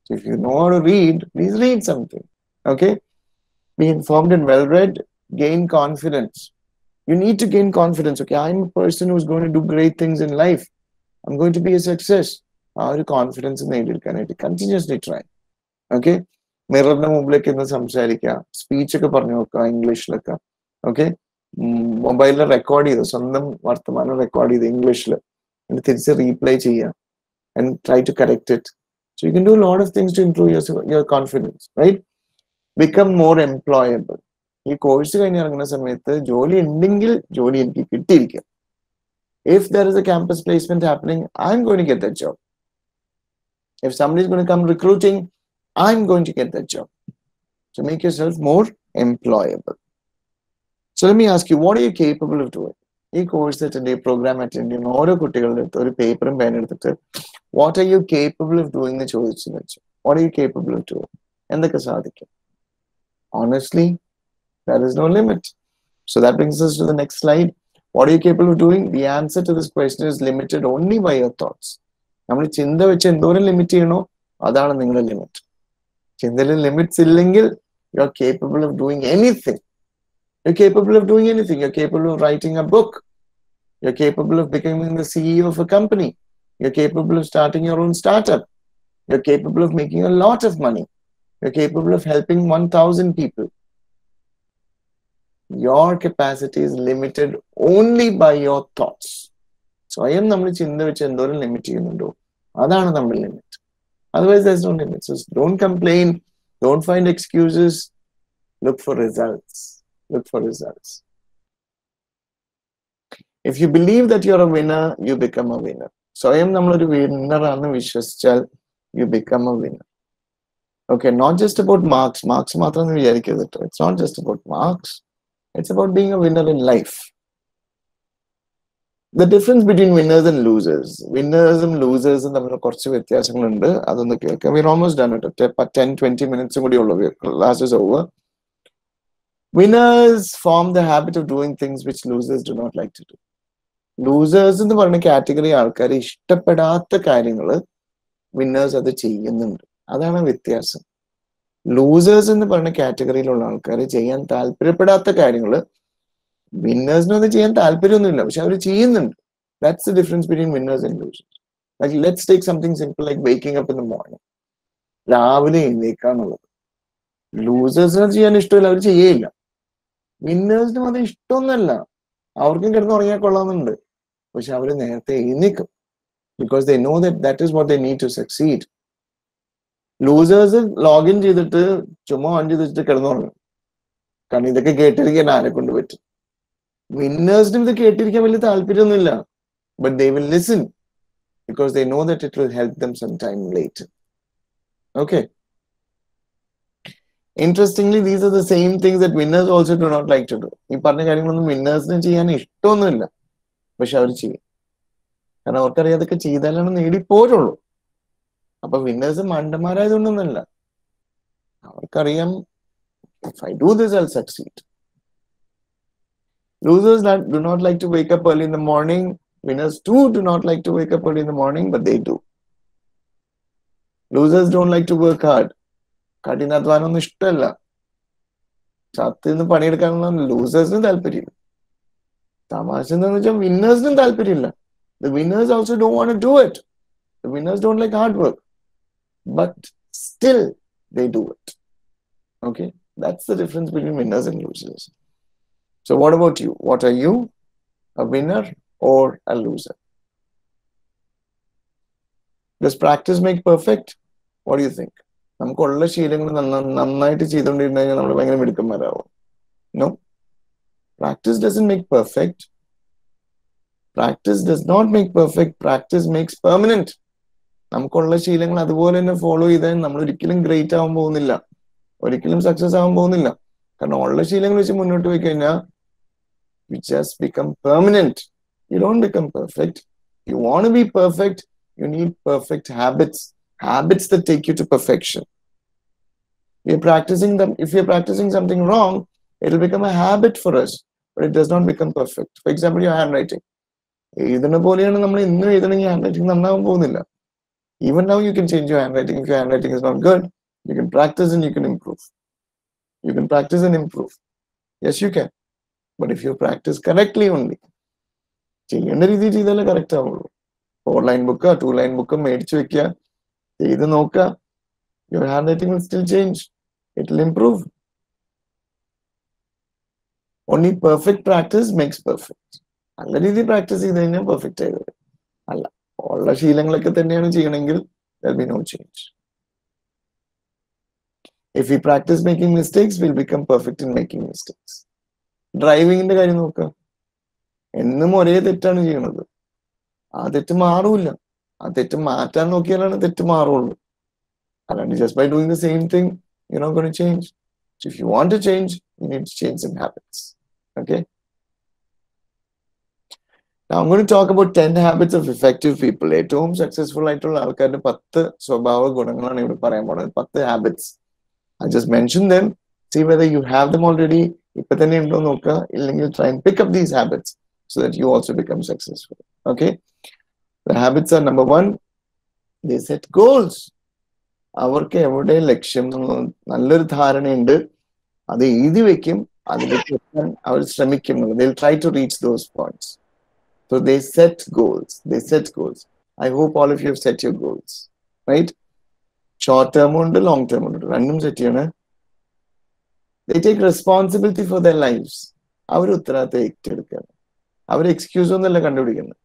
So if you know how to read, please read something. Okay? Be informed and well read. Gain confidence. You need to gain confidence. Okay, I'm a person who's going to do great things in life. I'm going to be a success. Our confidence in the continuously try. Okay? മിററിന്റെ മുമ്പിലേക്ക് ഇന്ന് സംസാരിക്കുക, സ്പീച്ചൊക്കെ പറഞ്ഞു നോക്കുക ഇംഗ്ലീഷിലൊക്കെ. Okay, മൊബൈലിൽ record ചെയ്തു, സ്വന്തം വർത്തമാനം record ചെയ്ത് ഇംഗ്ലീഷിൽ, എന്നിട്ട് തിരിച്ച് റീപ്ലൈ ചെയ്യുക and try to correct it. So you can do a lot of things to improve your confidence, right? Become more employable. ഈ കോഴ്സ് കഴിഞ്ഞ് ഇറങ്ങുന്ന സമയത്ത് ജോലി ഉണ്ടെങ്കിൽ ജോലി എനിക്ക് കിട്ടിയിരിക്കും. If there is a campus placement happening, I'm going to get that job. If somebody is going to come recruiting, I'm going to get that job. So make yourself more employable. So let me ask you, what are you capable of doing? ഈ course attend, programme attend ചെയ്യുന്ന ഓരോ കുട്ടികളുടെ അടുത്ത് ഒരു പേപ്പറും പേനും എടുത്തിട്ട് what are you capable of doing എന്ന് ചോദിച്ചു വെച്ചു. What are you capable of doing? എന്തൊക്കെ സാധിക്കും? Honestly, there is no limit. So that brings us to the next slide. What are you capable of doing? The answer to this question is limited only by your thoughts. നമ്മൾ ചിന്ത വെച്ച് എന്തോരം limit ചെയ്യണോ അതാണ് നിങ്ങളുടെ limit. ചിന്തയിൽ limits ഇല്ലെങ്കിൽ you are capable of doing anything. You're capable of doing anything. You're capable of writing a book. You're capable of becoming the CEO of a company. You're capable of starting your own startup. You're capable of making a lot of money. You're capable of helping 1,000 people. Your capacity is limited only by your thoughts. സ്വയം നമ്മൾ ചിന്ത വെച്ച് എന്തോരം limit ചെയ്യുന്നുണ്ടോ അതാണ് നമ്മുടെ limit. Otherwise, there's no limit. So don't complain. Don't find excuses. Look for results. Look for results. If you believe that you're a winner, you become a winner. സ്വയം നമ്മളൊരു വിന്നർ ആണെന്ന് വിശ്വസിച്ചാൽ you become a winner. Okay, not just about marks. Marks മാത്രം വിചാരിക്കരുത്. It's not just about marks. It's about being a winner in life. The difference between winners and losers. Winners and losers തമ്മിൽ കുറച്ച് വ്യത്യാസങ്ങളുണ്ട്. അതൊന്ന് കേൾക്കാം. We're almost done with it. 10-20 minutes കൂടി ഉള്ളൂ. Class is over. Winners form the habit of doing things which losers do not like to do. Losers എന്ന് പറയുന്ന category ആൾക്കാർ ഇഷ്ടപ്പെടാത്ത കാര്യങ്ങൾ വിന്നേഴ്സ് അത് ചെയ്യുന്നുണ്ട്. അതാണ് വ്യത്യാസം. ലൂസേഴ്സ് എന്ന് പറയുന്ന കാറ്റഗറിയിലുള്ള ആൾക്കാർ ചെയ്യാൻ താല്പര്യപ്പെടാത്ത കാര്യങ്ങൾ വിന്നേഴ്സിനും അത് ചെയ്യാൻ താല്പര്യമൊന്നുമില്ല, പക്ഷെ അവർ ചെയ്യുന്നുണ്ട്. That's the difference between winners and losers. Like let's take something simple like waking up in the morning. രാവിലെ എഴുന്നേക്കാന്നുള്ളത് ലൂസേഴ്സിന് ചെയ്യാൻ ഇഷ്ടമില്ല, അവർ ചെയ്യേയില്ല. വിന്നേഴ്സിനും അത് ഇഷ്ടമൊന്നുമല്ല, അവർക്കും കിടന്ന് ഉറങ്ങിയാൽ കൊള്ളാമെന്നുണ്ട്, പക്ഷെ അവർ നേരത്തെ എഴുന്നേക്കും. Because they know that is what they need to succeed. Losers login ചെയ്തിട്ട് ചുമ്മാ ഓൺ ചെയ്ത് വെച്ചിട്ട് കിടന്നുറങ്ങും, കാരണം ഇതൊക്കെ കേട്ടിരിക്കാൻ ആരെ കൊണ്ട് പറ്റും. വിന്നേഴ്സിനും ഇത് കേട്ടിരിക്കാൻ വലിയ താല്പര്യമൊന്നുമില്ല, but they will listen because they know that it will help them some time later. Okay. Interestingly, these are the same things that winners also do not like to do. ഈ പറഞ്ഞ കാര്യങ്ങളൊന്നും വിന്നേഴ്സിന് ചെയ്യാൻ ഇഷ്ടമൊന്നുമില്ല, പക്ഷെ അവർ ചെയ്യും. കാരണം അവർക്കറിയാം അതൊക്കെ ചെയ്താലാണ് നേടിപ്പോരുള്ളൂ. അപ്പൊ വിന്നേഴ്സ് മണ്ടന്മാരായതുകൊണ്ടൊന്നുമല്ല, അവർക്കറിയാം if I do this, I'll succeed. Losers do not like to wake up early in the morning. Winners too do not like to wake up early in the morning, but they do. Losers don't like to work hard. കഠിനാധ്വാനമൊന്നും ഇഷ്ടമല്ല. ചത്തിന്ന് പണിയെടുക്കാനുള്ള ലൂസേഴ്സിനും താല്പര്യമില്ല. തമാശ എന്താന്ന് വെച്ചാൽ വിന്നേഴ്സിനും താല്പര്യമില്ല. The winners also don't want to do it. The winners don't like hard work, but still they do it. Okay, that's the difference between winners and losers. So what about you? What are you? A winner or a loser? Does practice make perfect? What do you think? നമുക്കുള്ള ശീലങ്ങൾ നന്നായിട്ട് ചെയ്തുകൊണ്ടിരുന്നു കഴിഞ്ഞാൽ നമ്മൾ ഭയങ്കര മിടുക്കന്മാരാവും. No, practice doesn't make perfect. Practice does not make perfect. Practice makes permanent. നമുക്കുള്ള ശീലങ്ങൾ അതുപോലെ തന്നെ ഫോളോ ചെയ്താൽ നമ്മൾ ഒരിക്കലും ഗ്രേറ്റ് ആവാൻ പോകുന്നില്ല, ഒരിക്കലും സക്സസ് ആവാൻ പോകുന്നില്ല. കാരണം ഉള്ള ശീലങ്ങൾ വെച്ച് മുന്നോട്ട് പോയി കഴിഞ്ഞാൽ you just become permanent. You don't become perfect. You want to be perfect, you need perfect habits. Habits that take you to perfection. If you're practicing something wrong, it'll become a habit for us, but it does not become perfect. For example, your handwriting. എഴുതുന്ന പോലെയാണ് നമ്മൾ ഇന്നും എഴുതണമെങ്കിൽ handwriting നന്നാവാൻ പോകുന്നില്ല. Even now you can change your handwriting. If your handwriting is not good, you can practice and you can improve. You can practice and improve. Yes, you can. But if you practice correctly only, ചെയ്യേണ്ട രീതിയിൽ ചെയ്താലേ correct ആവുള്ളൂ. 4-line book 2-line book മേടിച്ചു വെക്കുക, ചെയ്ത് നോക്കുക, your handwriting will still change. It will improve. Only perfect practice makes perfect. നല്ല രീതിയിൽ പ്രാക്ടീസ് ചെയ്ത് കഴിഞ്ഞാൽ പെർഫെക്റ്റ് ആയി വരും. അല്ല ഉള്ള ശീലങ്ങളൊക്കെ തന്നെയാണ് ചെയ്യണമെങ്കിൽ there will be no change. If we practice making mistakes, we'll become perfect in making mistakes. ഡ്രൈവിങ്ങിന്റെ കാര്യം നോക്കുക, എന്നും ഒരേ തെറ്റാണ് ചെയ്യണത്. ആ തെറ്റ് മാറൂല. ആ തെറ്റ് മാറ്റാൻ നോക്കിയാലാണ് തെറ്റ് മാറുള്ളൂ. അല്ലാണ്ട് just by doing the same thing, you're not going to change. So if you want to change, you need to change some habits. Okay? Now I'm going to talk about 10 habits of effective people. ഏറ്റവും successful ആയിട്ടുള്ള ആൾക്കാരുടെ 10 സ്വഭാവ ഗുണങ്ങളാണ് ഇവിടെ പറയാൻ പോകുന്നത്. 10 habits. I just mentioned them. See whether you have them already. ഇപ്പൊ തന്നെ ഉണ്ടോ നോക്കുക. ഇല്ലെങ്കിൽ try and pick up these habits so that you also become successful. Okay? The habits are number 1, they set goals. അവർക്ക് എവിടെ ലക്ഷ്യം നല്ലൊരു ധാരണയുണ്ട്, അത് എഴുതി വെക്കും, അതിലേക്ക് എത്താൻ അവർ ശ്രമിക്കും. They'll try to reach those points. So they set goals. They set goals. I hope all of you have set your goals, right? Short term und long term und random set ചെയ്യണേ. They take responsibility for their lives. അവർ ഉത്തരവാദിത്തം ഏറ്റെടുക്കുകയാണ്. അവർ excuse ഒന്നല്ല കണ്ടുപിടിക്കുന്നത്.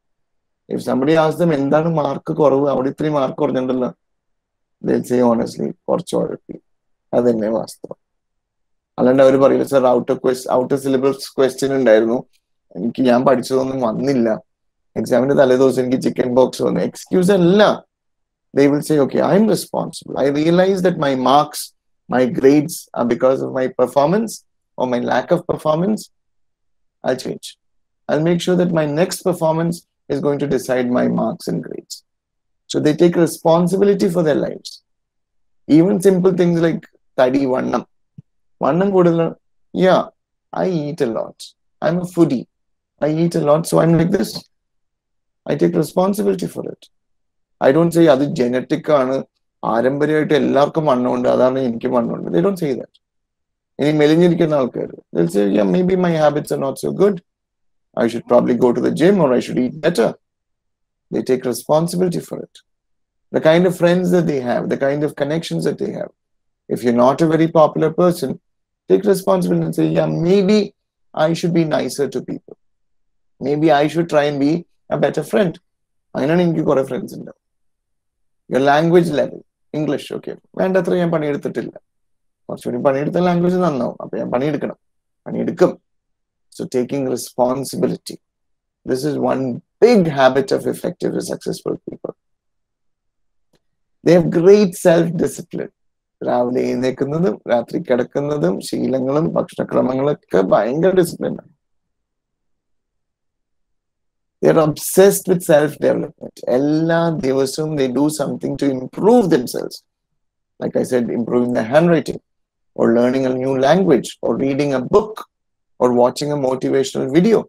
If somebody asks them എന്താണ് mark കുറവ്, അവിടെ ഇത്രയും mark കുറഞ്ഞിട്ടുണ്ടല്ലോ, they'll say honestly കുറച്ച് ഉഴപ്പി, അതന്നെ വാസ്തവം. അല്ലാണ്ട് അവർ പറയില്ല സർ ഔട്ടർ സിലബസ് ക്വസ്റ്റ്യൻ ഉണ്ടായിരുന്നു, എനിക്ക് ഞാൻ പഠിച്ചതൊന്നും വന്നില്ല, എക്സാമിന്റെ തലേദിവസം എനിക്ക് ചിക്കൻ ബോക്സ് വന്നു. എക്സ്ക്യൂസ് അല്ല. They will say, okay, I'm responsible. I realize that my marks, my grades are because of my performance or my lack of performance. I'll change. I'll make sure that my next performance is going to decide my marks and grades. So they take responsibility for their lives. Even simple things like tadi vannam. Vannam kodala. Yeah, I eat a lot. I'm a foodie. I eat a lot, so I'm like this. I take responsibility for it. I don't say അത് genetic ആണ്, പാരമ്പര്യമായിട്ട് എല്ലാവർക്കും വണ്ണമുണ്ട്, അതാണ് എനിക്ക് വണ്ണമുണ്ട്. They don't say that. ഇനി മെലിഞ്ഞിരിക്കുന്ന ആൾക്കാർ, they'll say, yeah, maybe my habits are not so good. I should probably go to the gym or I should eat better. They take responsibility for it. The kind of friends that they have, the kind of connections that they have. If you're not a very popular person, take responsibility and say, yeah, maybe I should be nicer to people. Maybe I should try and be a better friend. അതിനാണ് എനിക്ക് കുറെ friends ഉണ്ടാവും. Your language level, English, okay, വേണ്ടത്ര ഞാൻ പണിയെടുത്തിട്ടില്ല, കുറച്ചുകൂടി പണിയെടുത്ത language നന്നാവും, അപ്പൊ ഞാൻ പണിയെടുക്കും. So taking responsibility. This is one big habit of effective and successful people. They have great self-discipline. രാവിലെ എഴുന്നേൽക്കുന്നതും രാത്രി കിടക്കുന്നതും ശീലങ്ങളും ഭക്ഷണക്രമങ്ങളൊക്കെ ഭയങ്കര ഡിസിപ്ലിൻ ആണ്. They're obsessed with self-development. എല്ലാ ദിവസവും they do something to improve themselves. Like I said, improving their handwriting, or learning a new language, or reading a book, or watching a motivational video.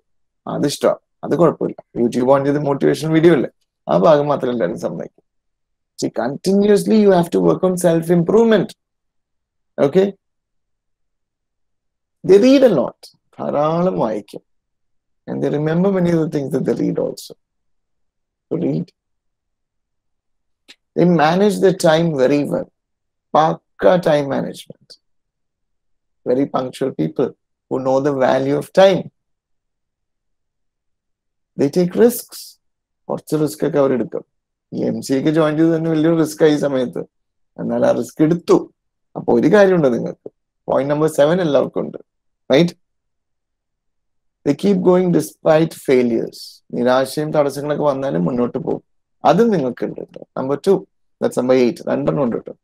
അത് ഇഷ്ടമാണ്, അത് കുഴപ്പമില്ല. YouTube on ചെയ്ത് motivational video അല്ലേ, ആ ഭാഗം മാത്രം എല്ലാവരും സമ്മതിക്കും. See, continuously you have to work on self-improvement. Okay? They read a lot. ധാരാളം വായിക്കും. And they remember many of the things that they read also. So read. They manage their time very well. Pakka time management. Very punctual people who know the value of time. They take risks. കുറച്ച് risk ഒക്കെ അവരെടുക്കും. ഈ MCA ഒക്കെ join ചെയ്ത് തന്നെ വലിയൊരു risk ആയി സമയത്ത്. എന്നാൽ ആ റിസ്ക് എടുത്തു. അപ്പൊ ഒരു കാര്യമുണ്ട് നിങ്ങൾക്ക്. പോയിന്റ് നമ്പർ 7 എല്ലാവർക്കും ഉണ്ട്. Right? They keep going despite failures. നിരാശയും തടസ്സങ്ങളൊക്കെ വന്നാലും മുന്നോട്ട് പോകും. അതും നിങ്ങൾക്ക് ഉണ്ട്. Number 2, that's number 8. രണ്ടെണ്ണം ഉണ്ട് കേട്ടോ.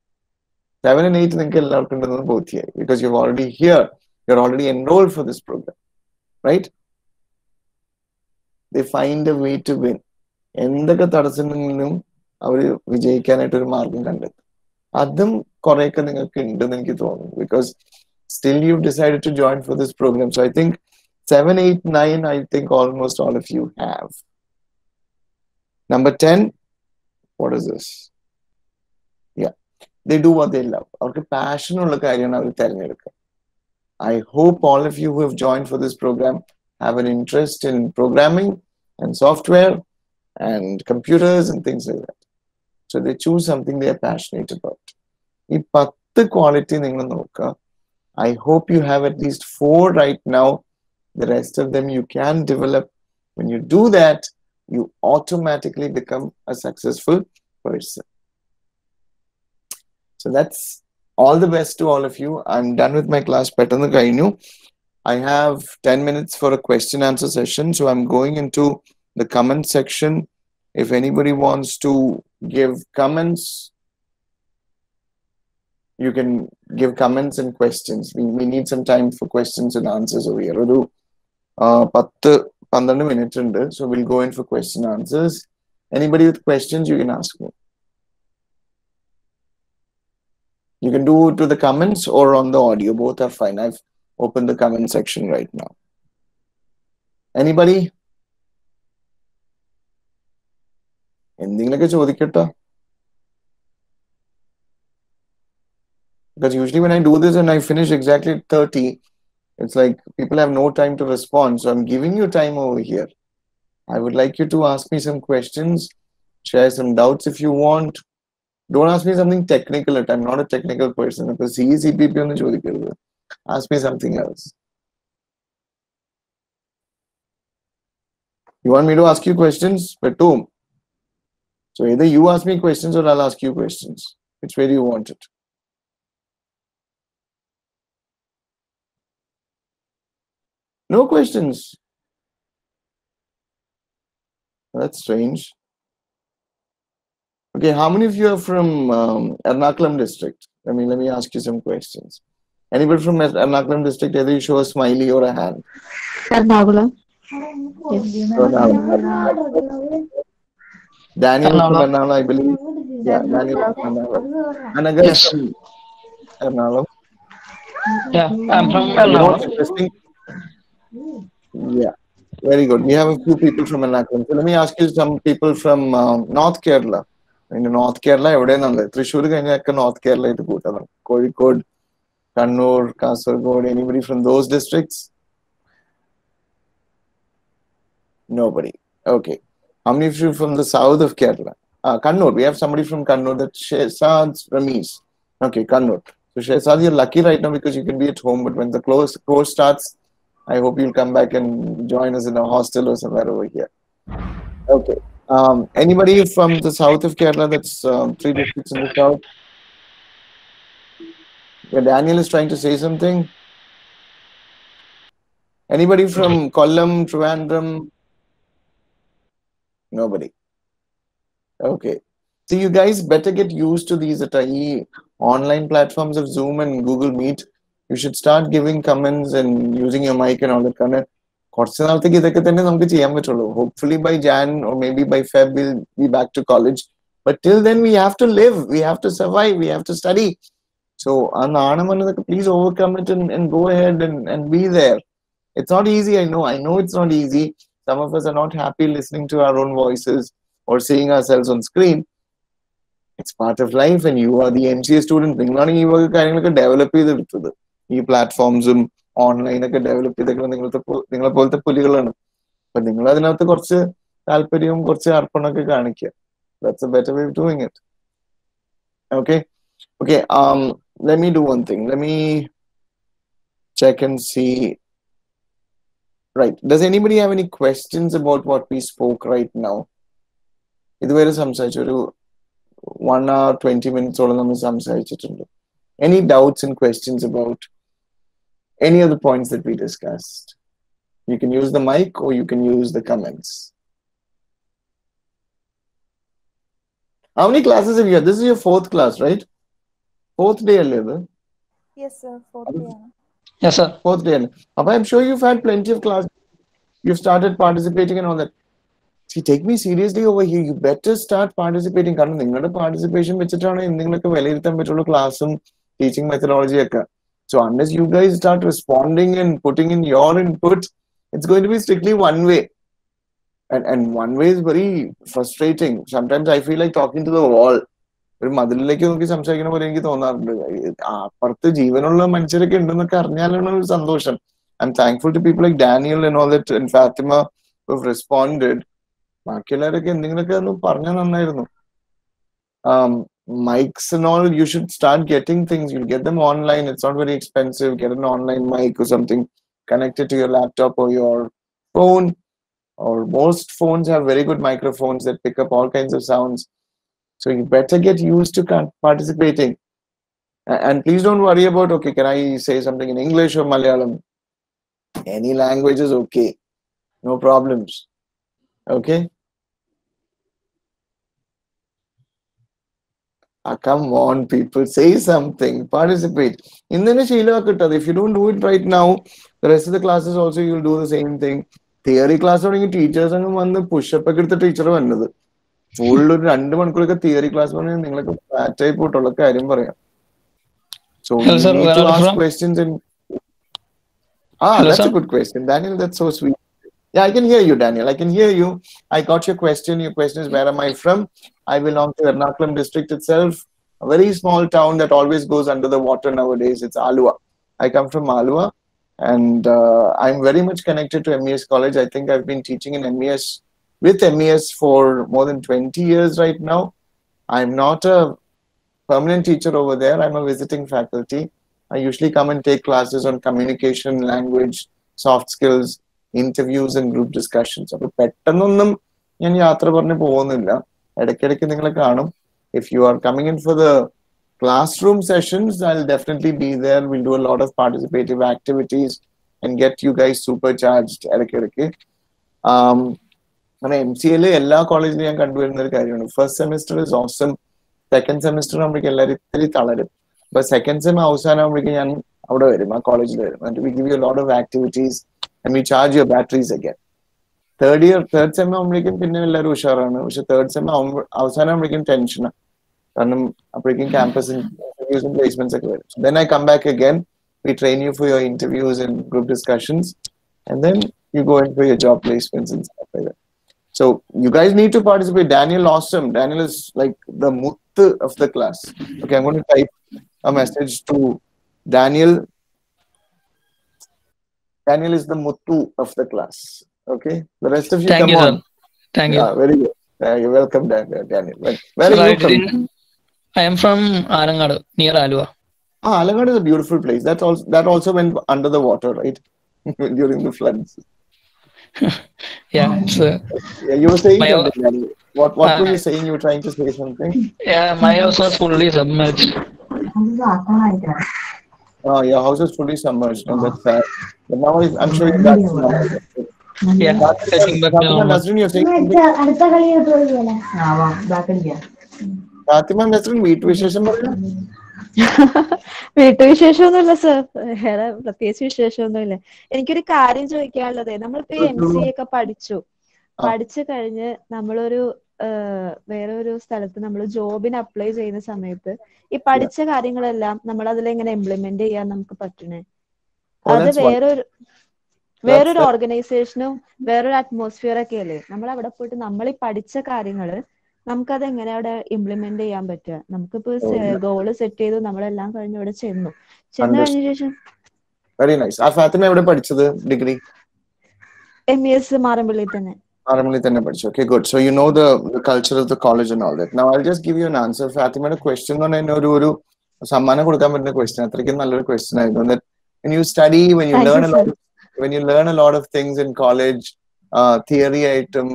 7 and 8 നിങ്ങൾക്ക് എല്ലാവർക്കും ഉണ്ടെന്ന് ബോധ്യമായി. Because you're already here. You're already enrolled for this program. Right? They find a way to win. എന്തൊക്കെ തടസ്സങ്ങളിലും അവർ വിജയിക്കാനായിട്ട് ഒരു മാർഗം കണ്ടെത്തും. അതും കുറെയൊക്കെ നിങ്ങൾക്ക് ഉണ്ടെന്ന് എനിക്ക് തോന്നുന്നു. Because still you've decided to join for this program. So I think 7, 8, 9, I think almost all of you have. Number 10, what is this? Yeah, they do what they love. അവർക്ക് passion ഉള്ള കാര്യമാണ് അവർ തിരഞ്ഞെടുക്കുക. I hope all of you who have joined for this program have an interest in programming and software and computers and things like that. So they choose something they are passionate about. ഈ quality നിങ്ങൾ നോക്കുക. I hope you have at least 4 right now. The rest of them you can develop. When you do that, you automatically become a successful person. So that's all the best to all of you. I'm done with my class. Pettannu kayinu. I have 10 minutes for a question answer session. So I'm going into the comment section. If anybody wants to give comments, you can give comments and questions. We need some time for questions and answers over here. 10-12 minutes ഉണ്ട്. So we'll go in for question answers. Anybody with questions, you can ask me. You can do it to the comments or on the audio. Both are fine. I've opened the comment section right now. Anybody? എന്തെങ്കിലുമൊക്കെ ചോദിക്കട്ടോ? Because usually when I do this and I finish exactly at 30, it's like people have no time to respond. So I'm giving you time over here. I would like you to ask me some questions, share some doubts if you want. Don't ask me something technical. I'm not a technical person. Ask me something else. You want me to ask you questions? But whom? So either you ask me questions or I'll ask you questions. Which way do you want it? No questions. That's strange. Okay, how many of you are from Ernakulam district? Let me ask you some questions. Anybody from Ernakulam district? Either you show a smiley or a hand. Ernakulam. Daniel from Ernakulam, I believe. Yeah, Daniel from Ernakulam. Anagas Yes. from Ernakulam. Yeah, I'm from You know what's Ernakulam. interesting? Yeah, very good. We have a few people from Ernakulam. So let me ask you some people from North Kerala. In North Kerala, എവിടെയാണുള്ളത്? Thrissur കഴിഞ്ഞൊക്കെ North Kerala ആയിട്ട് കൂട്ടണം. Kozhikode, Kannur, Kasaragod. Anybody from those districts? Nobody. Okay. How many of you from the south of Kerala? Kannur. We have somebody from Kannur. That's Shehzad Ramesh. Okay, Kannur. So Shehzad, you're lucky right now because you can be at home. But when the course starts, I hope you'll come back and join us in a hostel or somewhere over here. Okay. Anybody from the south of Kerala? That's 3 districts in the south. Yeah, Daniel is trying to say something. Anybody from Kollam, Trivandrum? Nobody. Okay. So you guys better get used to these online platforms of Zoom and Google Meet. You should start giving comments and using your mic and all that kind of. Hopefully by Jan or maybe by Feb we'll be back to college. But till then we have to live, we have to survive, we have to study. So please overcome it and go ahead and be there. It's not easy, I know it's not easy. Some of us are not happy listening to our own voices or seeing ourselves on screen. It's part of life and you are the MCA student. Develop ഈ പ്ലാറ്റ്ഫോംസും ഓൺലൈനൊക്കെ develop ചെയ്തൊക്കെ നിങ്ങളെ പോലത്തെ പുലികളാണ്. അപ്പൊ നിങ്ങൾ അതിനകത്ത് കുറച്ച് താല്പര്യവും കുറച്ച് അർപ്പണമൊക്കെ കാണിക്കുക. That's a better way of doing it. Okay. Let me do one thing. Let me check and see. Right. Does anybody have any questions about what we spoke right now? ഇതുവരെ സംസാരിച്ചൊരു 1 hour 20 minutes ഓളം നമ്മൾ സംസാരിച്ചിട്ടുണ്ട്. Any doubts and questions about any of the points that we discussed? You can use the mic or you can use the comments. How many classes have you had? This is your 4th class, right? 4th day, Aliva. Yes, sir. 4th day. Yes, sir. 4th day. I'm sure you've had plenty of classes. You've started participating and all that. See, take me seriously over here. You better start participating. കാരണം നിങ്ങളുടെ participation വെച്ചിട്ടാണ് എന്തെങ്കിലുമൊക്കെ വിലയിരുത്താൻ പറ്റുള്ളൂ ക്ലാസ്സും teaching methodology ഒക്കെ. So unless you guys start responding and putting in your input, it's going to be strictly one way. And one way is very frustrating. Sometimes I feel like talking to the wall. ഒരു മതിലിലേക്ക് നോക്കി സംസാരിക്കുന്ന പോലെ എനിക്ക് തോന്നാറുണ്ട്. അപ്പുറത്ത് ജീവനുള്ള മനുഷ്യരൊക്കെ ഉണ്ടെന്നൊക്കെ അറിഞ്ഞാലാണ് ഒരു സന്തോഷം. I'm thankful to people like Daniel and all that and Fatima who've responded. ബാക്കിയുള്ളവരൊക്കെ എന്തെങ്കിലുമൊക്കെ ഒന്ന് പറഞ്ഞാൽ നന്നായിരുന്നു. mics and all, you should start getting things. You'll get them online. It's not very expensive. Get an online mic or something connected to your laptop or your phone. Or most phones have very good microphones that pick up all kinds of sounds. So you better get used to participating. And please don't worry about, okay, can I say something in English or Malayalam? Any language is okay. No problems. Okay? Come on, people, say something, participate. In the if you don't do it right now, the rest of the classes also you'll do the same thing. Theory class teachers and push-up teacher full 2 മണിക്കൂറൊക്കെ theory class നിങ്ങൾക്ക് fat ആയി പോയിട്ടുള്ള കാര്യം പറയാം. So Hello, you sir. need Where to are you ask from? questions and Hello, that's sir. a good question. Daniel, that's so sweet. Yeah, I can hear you, Daniel. I can hear you. I got your question. Your question is, where am I from? I belong to Ernakulam district itself, a very small town that always goes under the water nowadays. It's Alua. I come from Alua, and I'm very much connected to MES College. I think I've been teaching in MES with MES for more than 20 years right now. I'm not a permanent teacher over there. I'm a visiting faculty. I usually come and take classes on communication, language, soft skills, interviews and group discussions. അപ്പോൾ പെട്ടെന്നൊന്നും ഞാൻ യാത്ര പറഞ്ഞ് പോകുന്നില്ല. ഇടയ്ക്കിടയ്ക്ക് നിങ്ങളെ കാണും. If you are coming in for the classroom sessions, I'll definitely be there. We'll do a lot of participative activities and get you guys supercharged ഇടയ്ക്കിടയ്ക്ക്. അങ്ങനെ MCA എല്ലാ കോളേജിലും ഞാൻ കണ്ടുവരുന്ന ഒരു കാര്യമാണ്. First semester is awesome. Second semester ആകുമ്പോഴേക്കും എല്ലാവരും ഇത്തിരി തളരും. അപ്പൊ സെക്കൻഡ് സെം അവസാനമാകുമ്പോഴേക്കും ഞാൻ അവിടെ വരും, ആ കോളേജിൽ വരും. And we give you a lot of activities and we charge your batteries again. Third sem ആകുമ്പോഴേക്കും പിന്നെ എല്ലാവരും ഉഷാറാണ്. പക്ഷെ തേർഡ് സെം അവസാനം ആകുമ്പോഴേക്കും ടെൻഷനാണ്. കാരണം അപ്പോഴേക്കും ക്യാമ്പസ് ഇന്റർവ്യൂസും പ്ലേസ്മെന്റ്സ് ഒക്കെ വരും. Then I come back again. We train you for your interviews and group discussions. And then you go in for your job placements and stuff like that. So you guys need to participate. Daniel, awesome. Daniel is like the muttu of the class. Okay, I'm going to type a message to Daniel. Daniel is the muttu of the class. Okay, the rest of you Thank come you, on. sir. Thank you. Yeah, very good. You're welcome, Daniel. Where Sir, are you from? I am from Arangadu, near Alua. Alangad is a beautiful place. That also went under the water, right? During the floods. Yeah, it's Yeah, you were saying my something, Daniel. What were you uh, saying? You were trying to say something? yeah, my house was fully submerged. Oh, your house is fully submerged. No, that's sad. But now I'm sure you're back to normal. Yeah, getting back to Fatima normal. Nasrin, you're saying Fatima Nasrin, വീട്ടുവിശേഷം പറയാ. വീട്ടുവിശേഷമൊന്നുമില്ല sir, വേറെ പ്രത്യേകിച്ച് വിശേഷമൊന്നുമില്ല. എനിക്കൊരു കാര്യം ചോദിക്കാനുള്ളത്, നമ്മളിപ്പോ MCA ഒക്കെ പഠിച്ചു കഴിഞ്ഞ് നമ്മളൊരു വേറെ ഒരു സ്ഥലത്ത് നമ്മൾ ജോബിന് അപ്ലൈ ചെയ്യുന്ന സമയത്ത് ഈ പഠിച്ച കാര്യങ്ങളെല്ലാം നമ്മൾ അതിലെങ്ങനെ ഇംപ്ലിമെന്റ് ചെയ്യാൻ നമുക്ക് പറ്റണേ? അത് വേറൊരു ഓർഗനൈസേഷനും വേറൊരു അറ്റ്മോസ്ഫിയർ ഒക്കെ അല്ലേ? നമ്മൾ അവിടെ പോയിട്ട് നമ്മൾ ഈ പഠിച്ച കാര്യങ്ങള് നമുക്കത് എങ്ങനെ അവിടെ ഇംപ്ലിമെന്റ് ചെയ്യാൻ പറ്റുക? നമുക്കിപ്പോ ഗോള് സെറ്റ് ചെയ്തു, നമ്മളെല്ലാം കഴിഞ്ഞ് ഇവിടെ ചെന്നു കഴിഞ്ഞ ശേഷം വെരി നൈസ്. ആ ഫാത്തിമ എവിടെ പഠിച്ചത് ഡിഗ്രി? MES മാറമ്പള്ളി തന്നെ. മാറമ്പള്ളി തന്നെ പഠിച്ചു. Okay, good. So you know the culture of the college and all that. Now I'll just give you an answer. ഫാത്തിമയുടെ ക്വസ്റ്റ്യൻ എന്ന് പറഞ്ഞാൽ ഒരു സമ്മാനം കൊടുക്കാൻ പറ്റുന്ന ക്വസ്റ്റ്യൻ, അത്രയ്ക്കും നല്ലൊരു ക്വസ്റ്റ്യൻ ആയിരുന്നു. That when you study, when you learn a lot of things in college, theory item,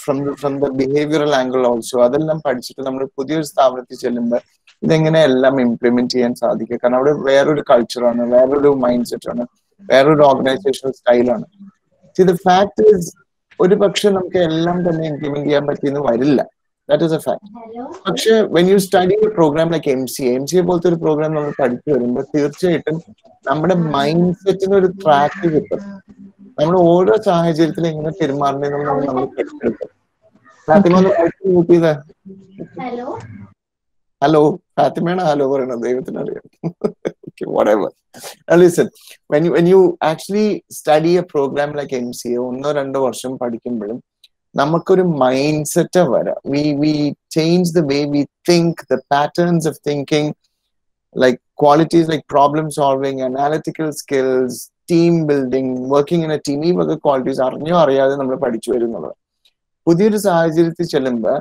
from the behavioral angle also, അതെല്ലാം പഠിച്ചിട്ട് നമ്മൾ പുതിയൊരു സ്ഥാപനത്തിൽ ചെല്ലുമ്പോൾ ഇതെങ്ങനെ എല്ലാം ഇംപ്ലിമെന്റ് ചെയ്യാൻ സാധിക്കുക? കാരണം അവിടെ വേറൊരു കൾച്ചറാണ്, വേറൊരു മൈൻഡ് സെറ്റ് ആണ്, വേറൊരു ഓർഗനൈസേഷണൽ സ്റ്റൈലാണ്. See, the fact is, ഒരു പക്ഷെ നമുക്ക് എല്ലാം തന്നെ ഇംപ്ലിമെന്റ് ചെയ്യാൻ പറ്റിയെന്ന് വരില്ല. That is a fact. പക്ഷെ when you study a program like MCA പോലത്തെ ഒരു പ്രോഗ്രാം നമ്മൾ പഠിച്ചു വരുമ്പോൾ തീർച്ചയായിട്ടും നമ്മുടെ മൈൻഡ് സെറ്റിന് ഒരു ട്രാക്ക് കിട്ടും. നമ്മൾ ഓരോ സാഹചര്യത്തിലും എങ്ങനെ പെരുമാറണമെന്നുള്ളത് നമ്മൾ കെട്ടിയെടുക്കും. ഫാത്തിമ മ്യൂട്ട് ചെയ്ത. ഹലോ, ഫാത്തിമയാണ് ഹലോ പറയണത്, ദൈവത്തിനറിയാം. Okay, whatever. Now listen, when you actually study a program like MCA, 1-2 വർഷം പഠിക്കുമ്പോഴും നമുക്കൊരു മൈൻഡ് സെറ്റ് വരാം. We change the way we think, the patterns of thinking, like qualities like problem solving, analytical skills, team building, working in a team, ഈ വക qualities അറിഞ്ഞോ അറിയാതെ നമ്മൾ പഠിച്ചു വരുന്നുള്ളത്. പുതിയൊരു സാഹചര്യത്തിൽ ചെല്ലുമ്പോൾ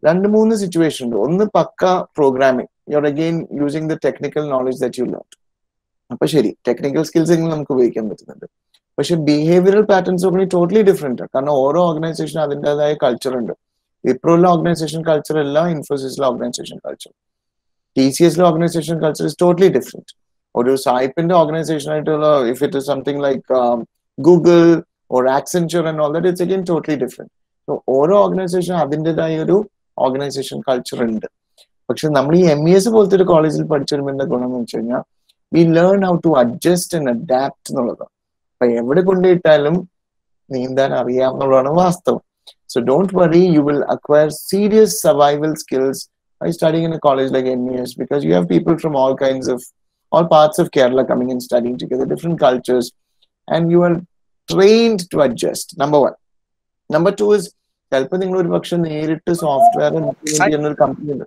രണ്ട് മൂന്ന് സിറ്റുവേഷൻ ഉണ്ട്. ഒന്ന് പക്ക programming, you are again using the technical knowledge that you learn. അപ്പൊ ശരി, ടെക്നിക്കൽ സ്കിൽസ് എങ്കിലും നമുക്ക് ഉപയോഗിക്കാൻ പറ്റുന്നുണ്ട്. പക്ഷെ ബിഹേവിയറൽ പാറ്റേൺസ് ഒക്കെ ടോട്ടലി ഡിഫറെന്റ്. കാരണം ഓരോ ഓർഗനൈസേഷനും അതിൻ്റെതായ കൾച്ചർ ഉണ്ട്. വിപ്രോയിലെ ഓർഗനൈസേഷൻ കൾച്ചർ അല്ല ഇൻഫോസിസിലെ ഓർഗനൈസേഷൻ കൾച്ചർ. TCSലെ organisation culture is totally different. ഒരു സായിപ്പിന്റെ ഓർഗനൈസേഷൻ ആയിട്ടുള്ള if it is something like Google or Accenture and all that, it's again totally different. So ഓരോ ഓർഗനൈസേഷൻ അതിൻ്റെതായ ഒരു ഓർഗനൈസേഷൻ കൾച്ചർ ഉണ്ട്. പക്ഷെ നമ്മൾ ഈ MES പോലത്തെ ഒരു കോളേജിൽ പഠിച്ചു വരുമ്പോൾ എന്താ ഗുണം എന്ന് വെച്ച് കഴിഞ്ഞാൽ we learn how to adjust and adapt എന്നുള്ളതാണ്. അപ്പൊ എവിടെ കൊണ്ടുപോയിട്ടാലും നീന്താൻ അറിയാമെന്നുള്ളതാണ് വാസ്തവം. So don't worry, you will acquire serious survival skills by studying in a college like MES, because you have people from all parts of Kerala coming and studying together, different cultures, and you are trained to adjust. Number one. Number two is ചിലപ്പോൾ നിങ്ങൾ ഒരു പക്ഷെ നേരിട്ട് software implement ചെയ്യുന്ന ഒരു company ഉണ്ട്.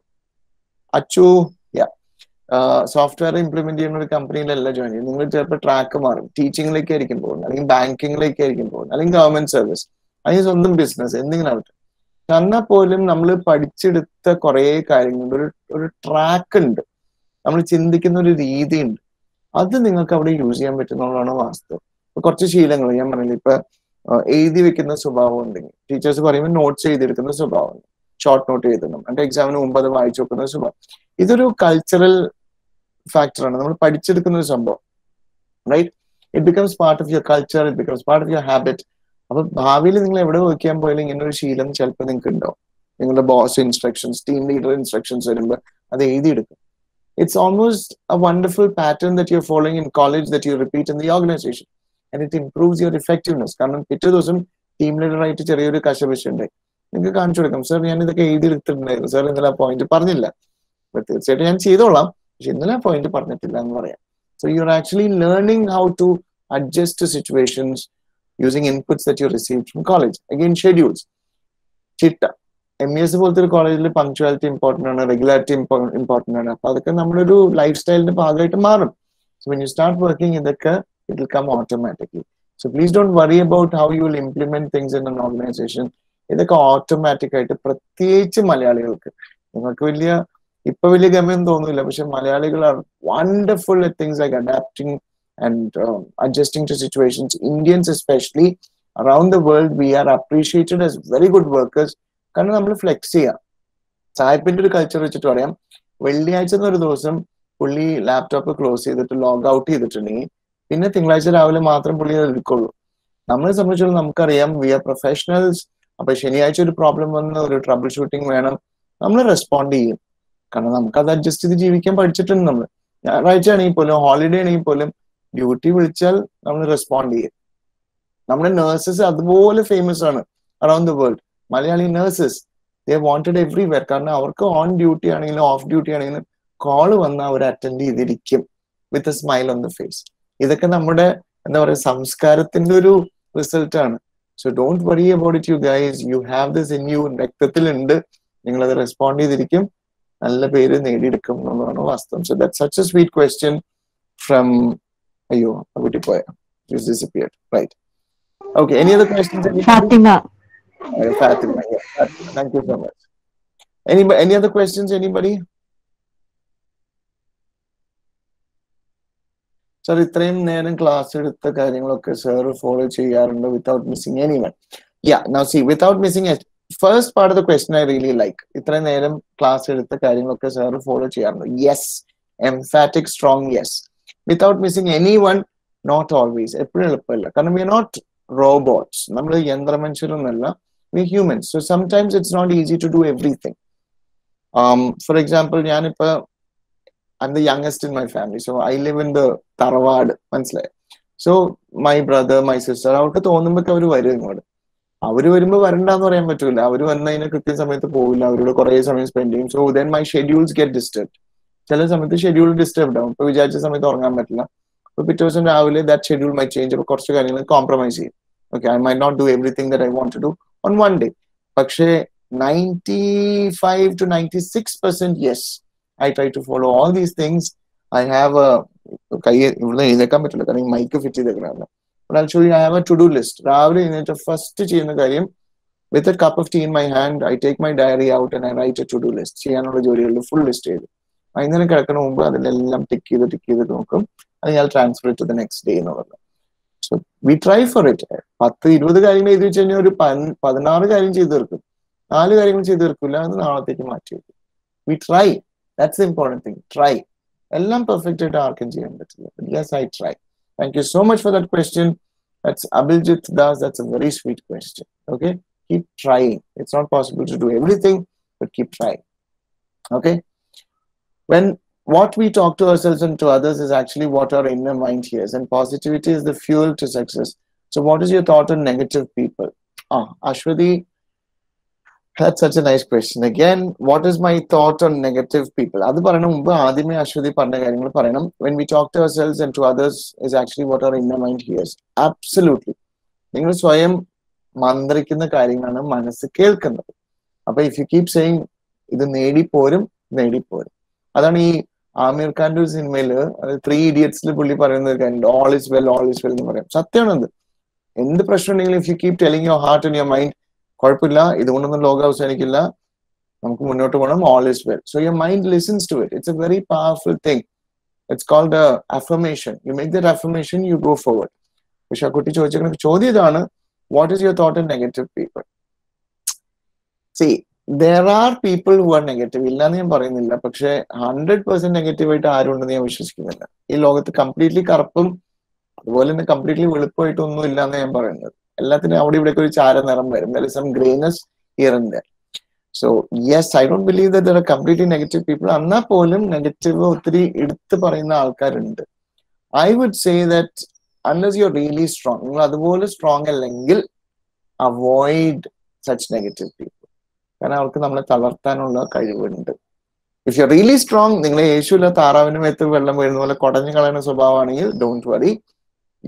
Software implement ചെയ്യുന്ന ഒരു കമ്പനിയിലല്ല ജോയിൻ ചെയ്യുന്നത്. നിങ്ങൾ ചിലപ്പോൾ ട്രാക്ക് മാറും. ടീച്ചിങ്ങിലേക്ക് ആയിരിക്കും പോകുന്നത്, അല്ലെങ്കിൽ ബാങ്കിങ്ങിലേക്ക് ആയിരിക്കും പോകുന്നത്, അല്ലെങ്കിൽ ഗവൺമെന്റ് സർവീസ്, അല്ലെങ്കിൽ സ്വന്തം ബിസിനസ്, എന്തെങ്കിലും ആവട്ടെ. എന്നാൽ പോലും നമ്മൾ പഠിച്ചെടുത്ത കുറെ കാര്യങ്ങൾ ഒരു ട്രാക്ക് ഉണ്ട്, നമ്മൾ ചിന്തിക്കുന്ന ഒരു രീതി ഉണ്ട്. അത് നിങ്ങൾക്ക് അവിടെ യൂസ് ചെയ്യാൻ പറ്റുന്നതാണ് വാസ്തവം. കുറച്ച് ശീലങ്ങൾ ഞാൻ പറഞ്ഞില്ല. ഇപ്പൊ എഴുതി വെക്കുന്ന സ്വഭാവം ഉണ്ടെങ്കിൽ ടീച്ചേഴ്സ് പറയുമ്പോൾ നോട്ട്സ് എഴുതിയെടുക്കുന്ന സ്വഭാവം, ഷോർട്ട് നോട്ട് എഴുതണം, എന്നിട്ട് എക്സാമിന് മുമ്പ് അത് വായിച്ചു വെക്കുന്ന സ്വഭാവം, ഇതൊരു കൾച്ചറൽ ഫാക്ടറാണ്. നമ്മൾ പഠിച്ചെടുക്കുന്ന ഒരു സംഭവം, right? It becomes part of your culture, it becomes part of your habit. അപ്പൊ ഭാവിയിൽ നിങ്ങൾ എവിടെ വർക്ക് ചെയ്യാൻ പോയാലും ഇങ്ങനെ ഒരു ശീലം ചിലപ്പോൾ നിങ്ങൾക്ക് ഉണ്ടാവും. നിങ്ങളുടെ boss instructions, team leader instructions വരുമ്പോൾ അത് എഴുതിയെടുക്കും. It's almost a wonderful pattern that you're following in college that you repeat in the organization, and it improves your effectiveness. കാരണം പിറ്റേ ദിവസം ടീം ലീഡർ ആയിട്ട് ചെറിയൊരു കശപിശുണ്ടായി നിങ്ങൾക്ക് കാണിച്ചു കൊടുക്കാം, സാർ ഞാൻ ഇതൊക്കെ എഴുതിയെടുത്തിട്ടുണ്ടായിരുന്നു, സാർ ഇന്നലെ ആ പോയിന്റ് പറഞ്ഞില്ല. അപ്പൊ തീർച്ചയായിട്ടും ഞാൻ ചെയ്തോളാം, പക്ഷെ ഇന്നലെ ആ പോയിന്റ് പറഞ്ഞിട്ടില്ല എന്ന് പറയാം. So you're actually learning how to adjust to situations using inputs that you received from college. Again, schedules, ചിട്ട. MES പോലത്തെ ഒരു കോളേജിൽ പങ്ക്ച്വാലിറ്റി ഇമ്പോർട്ടൻ്റ് ആണ്, റെഗുലാരിറ്റി ഇമ്പോർട്ടൻ്റ് ആണ്. അപ്പൊ അതൊക്കെ നമ്മളൊരു ലൈഫ് സ്റ്റൈലിന്റെ ഭാഗമായിട്ട് മാറും. So when you start working, ഇതൊക്കെ it will come automatically. So please don't worry about how you will implement things in an organization. ഇതൊക്കെ ഓട്ടോമാറ്റിക് ആയിട്ട്, പ്രത്യേകിച്ച് മലയാളികൾക്ക്, നിങ്ങൾക്ക് വലിയ ഗമയൊന്നും തോന്നില്ല, പക്ഷെ മലയാളികൾ are wonderful at things like adapting and adjusting to situations. Indians especially around the world, we are appreciated as very good workers. കാരണം നമ്മൾ ഫ്ലെക്സ് ചെയ്യാം. സായിപ്പിന്റെ ഒരു കൾച്ചർ വെച്ചിട്ട് പറയാം, വെള്ളിയാഴ്ച എന്നൊരു ദിവസം പുള്ളി ലാപ്ടോപ്പ് ക്ലോസ് ചെയ്തിട്ട് ലോഗ് ഔട്ട് ചെയ്തിട്ടുണ്ടെങ്കിൽ പിന്നെ തിങ്കളാഴ്ച രാവിലെ മാത്രം പുള്ളി അത് എടുക്കുള്ളൂ. നമ്മളെ സംബന്ധിച്ചോളം നമുക്കറിയാം, വി ആർ പ്രൊഫഷണൽസ്. അപ്പൊ ശനിയാഴ്ച ഒരു പ്രോബ്ലം വന്ന് ഒരു ട്രബിൾ ഷൂട്ടിംഗ് വേണം, നമ്മൾ റെസ്പോണ്ട് ചെയ്യും. കാരണം നമുക്ക് അത് അഡ്ജസ്റ്റ് ചെയ്ത് ജീവിക്കാൻ പഠിച്ചിട്ടുണ്ട്. നമ്മൾ ഞായറാഴ്ച ആണെങ്കിൽ പോലും, ഹോളിഡേ ആണെങ്കിൽ പോലും, ഡ്യൂട്ടി വിളിച്ചാൽ നമ്മൾ റെസ്പോണ്ട് ചെയ്യും. നമ്മുടെ നേഴ്സസ് അതുപോലെ ഫേമസ് ആണ് around the world. Malayali nurses, they wanted everywhere. കാരണം അവർക്ക് ഓൺ ഡ്യൂട്ടി ആണെങ്കിലും ഓഫ് ഡ്യൂട്ടി ആണെങ്കിലും കോള് വന്നാൽ അവർ അറ്റൻഡ് ചെയ്തിരിക്കും with a smile on the face. ഇതൊക്കെ നമ്മുടെ എന്താ പറയുക, സംസ്കാരത്തിന്റെ ഒരു റിസൾട്ട് ആണ്. So don't worry about it you guys, you have this in you, രക്തത്തിലുണ്ട്. നിങ്ങൾ അത് റെസ്പോണ്ട് ചെയ്തിരിക്കും, നല്ല പേര് നേടിയെടുക്കും എന്നുള്ളതാണ് വാസ്തവം. So that's such a sweet question from അയ്യോ വീട്ടിൽ പോയ disappeared, right? Okay, any other questions? Fathima. Fatima, yeah, Fatima, thank you so much. Any other questions, anybody? Sir, ഇത്രയും നേരം ക്ലാസ് എടുത്ത കാര്യങ്ങളൊക്കെ സാർ ഫോളോ ചെയ്യാറുണ്ട് without missing anyone? Yeah, now see, without missing it, first part of the question I really like. ഇത്രയും നേരം class എടുത്ത കാര്യങ്ങളൊക്കെ sir follow ചെയ്യാറുണ്ട്? Yes, emphatic, strong yes. Without missing anyone, not always. എപ്പോഴും എളുപ്പമില്ല, കാരണം we are not robots. നമ്മൾ യന്ത്രമനുഷ്യരൊന്നല്ല, we are humans. So sometimes it's not easy to do everything. For example, I'm the youngest in my family, so I live in the Taravad, മനസ്സിലായി. So my brother, my sister, അവർക്ക് തോന്നുമ്പോൾ അവർ വരും ഇങ്ങോട്ട്. അവര് വരുമ്പോൾ വരണ്ടെന്ന് പറയാൻ പറ്റൂല. അവര് വന്ന് അതിന് കൃത്യസമയത്ത് പോവില്ല, അവരോട് കുറെ സമയം സ്പെൻഡ് ചെയ്യും. So then my schedules get disturbed. ചില സമയത്ത് ഷെഡ്യൂൾ ഡിസ്റ്റർബ്ഡ് ആവും. ഇപ്പൊ വിചാരിച്ച സമയത്ത് ഉറങ്ങാൻ പറ്റില്ല. അപ്പൊ പിറ്റേ ദിവസം രാവിലെ ദാറ്റ് ഷെഡ്യൂൾ മൈ ചേഞ്ച്. അപ്പൊ കുറച്ച് കാര്യങ്ങൾ കോംപ്രമൈസ് ചെയ്യും. Okay, I might not do everything that I want to do on one day. പക്ഷേ 95 to 96% yes, I try to follow all these things. I have a ഇവിടെ എഴുന്നേക്കാൻ പറ്റില്ല കാരണം mic fit ചെയ്തേക്കണം. But I'll show you, I have a to-do list. രാവിലെ എഴുന്നേറ്റ് first ചെയ്യുന്ന കാര്യം With a cup of tea in my hand, I take my diary out and I write a to-do list. ചെയ്യാനുള്ള ജോലികളുടെ full list ചെയ്തു. വൈകുന്നേരം കിടക്കുന്ന മുമ്പ് അതിലെല്ലാം ടിക്ക് ചെയ്ത് നോക്കും. അത് ഞാൻ transfer to the next day എന്നുള്ളത്. So we try for it. 10-20 കാര്യങ്ങൾ എഴുതി വെച്ച് കഴിഞ്ഞാൽ ഒരു 16 കാര്യം ചെയ്തു തീർക്കും. 4 കാര്യങ്ങൾ ചെയ്തു തീർക്കില്ല, അത് നാളത്തേക്ക് മാറ്റി വെക്കും. We try. That's the important thing. Try. എല്ലാം പെർഫെക്റ്റ് ആയിട്ട് ആർക്കും ചെയ്യാൻ പറ്റില്ല. Yes, I try. Thank you so much for that question. That's Abhiljit Das. That's a very sweet question. Okay, keep trying. It's not possible to do everything, but keep trying. Okay. When what we talk to ourselves and to others is actually what our inner mind hears, and positivity is the fuel to success. So, what is your thought on negative people? Ashwati, that's such a nice question. Again, what is my thought on negative people? അത് പറയണം മുമ്പ് ആദ്യമേ അശ്വതി പറഞ്ഞ കാര്യങ്ങൾ പറയണം. When we talk to ourselves and to others is actually what our inner mind hears. Absolutely. നിങ്ങൾ സ്വയം മന്ത്രിക്കുന്ന കാര്യങ്ങളാണ് മനസ്സ് കേൾക്കുന്നത്. അപ്പൊ if you keep saying ഇത് നേടിപ്പോരും. അതാണ് ഈ ആമിർ ഖാന്റെ ഒരു സിനിമയില് 3 Idiots'ൽ പുള്ളി പറയുന്ന ഒരു കാര്യം, all is well എന്ന് പറയാം. സത്യമാണത്. എന്ത് പ്രശ്നം ഉണ്ടെങ്കിലും if you keep telling your heart and your mind, കുഴപ്പമില്ല, ഇതുകൊണ്ടൊന്നും ലോകം അവസാനിക്കില്ല, നമുക്ക് മുന്നോട്ട് പോകണം, all is well. So your mind listens to it. It's a very powerful thing. It's called a affirmation. You make that affirmation, you go forward. പക്ഷെ ആ കുട്ടി ചോദിച്ചിരിക്കുന്ന ചോദ്യം ഇതാണ്, what is your thought on negative people? See, there are people who are negative. ഇല്ലാന്ന് ഞാൻ പറയുന്നില്ല. പക്ഷെ 100% നെഗറ്റീവ് ആയിട്ട് ആരും ഉണ്ടെന്ന് ഞാൻ വിശ്വസിക്കുന്നില്ല. ഈ ലോകത്ത് കംപ്ലീറ്റ്ലി കറുപ്പും അതുപോലെ തന്നെ കംപ്ലീറ്റ്ലി വെളുപ്പായിട്ടൊന്നും ഇല്ല എന്ന് ഞാൻ പറയുന്നത്. എല്ലാത്തിനും അവിടെ ഇവിടെയൊക്കെ ഒരു ചാര നിറം വരും. There is some grayness here and there. So yes, I don't believe that there are completely negative people. എന്നാൽ പോലും നെഗറ്റീവ് ഒത്തിരി എടുത്ത് പറയുന്ന ആൾക്കാരുണ്ട്. I would say that unless you're really strong, നിങ്ങൾ അതുപോലെ സ്ട്രോങ് അല്ലെങ്കിൽ avoid such negative people. കാരണം അവർക്ക് നമ്മളെ തളർത്താനുള്ള കഴിവുണ്ട്. If you're really strong, നിങ്ങളെ യേശുവിലെ താറാവിന് മേത്ത് വെള്ളം വീഴുന്ന പോലെ കുടഞ്ഞു കളയുന്ന സ്വഭാവമാണെങ്കിൽ don't worry,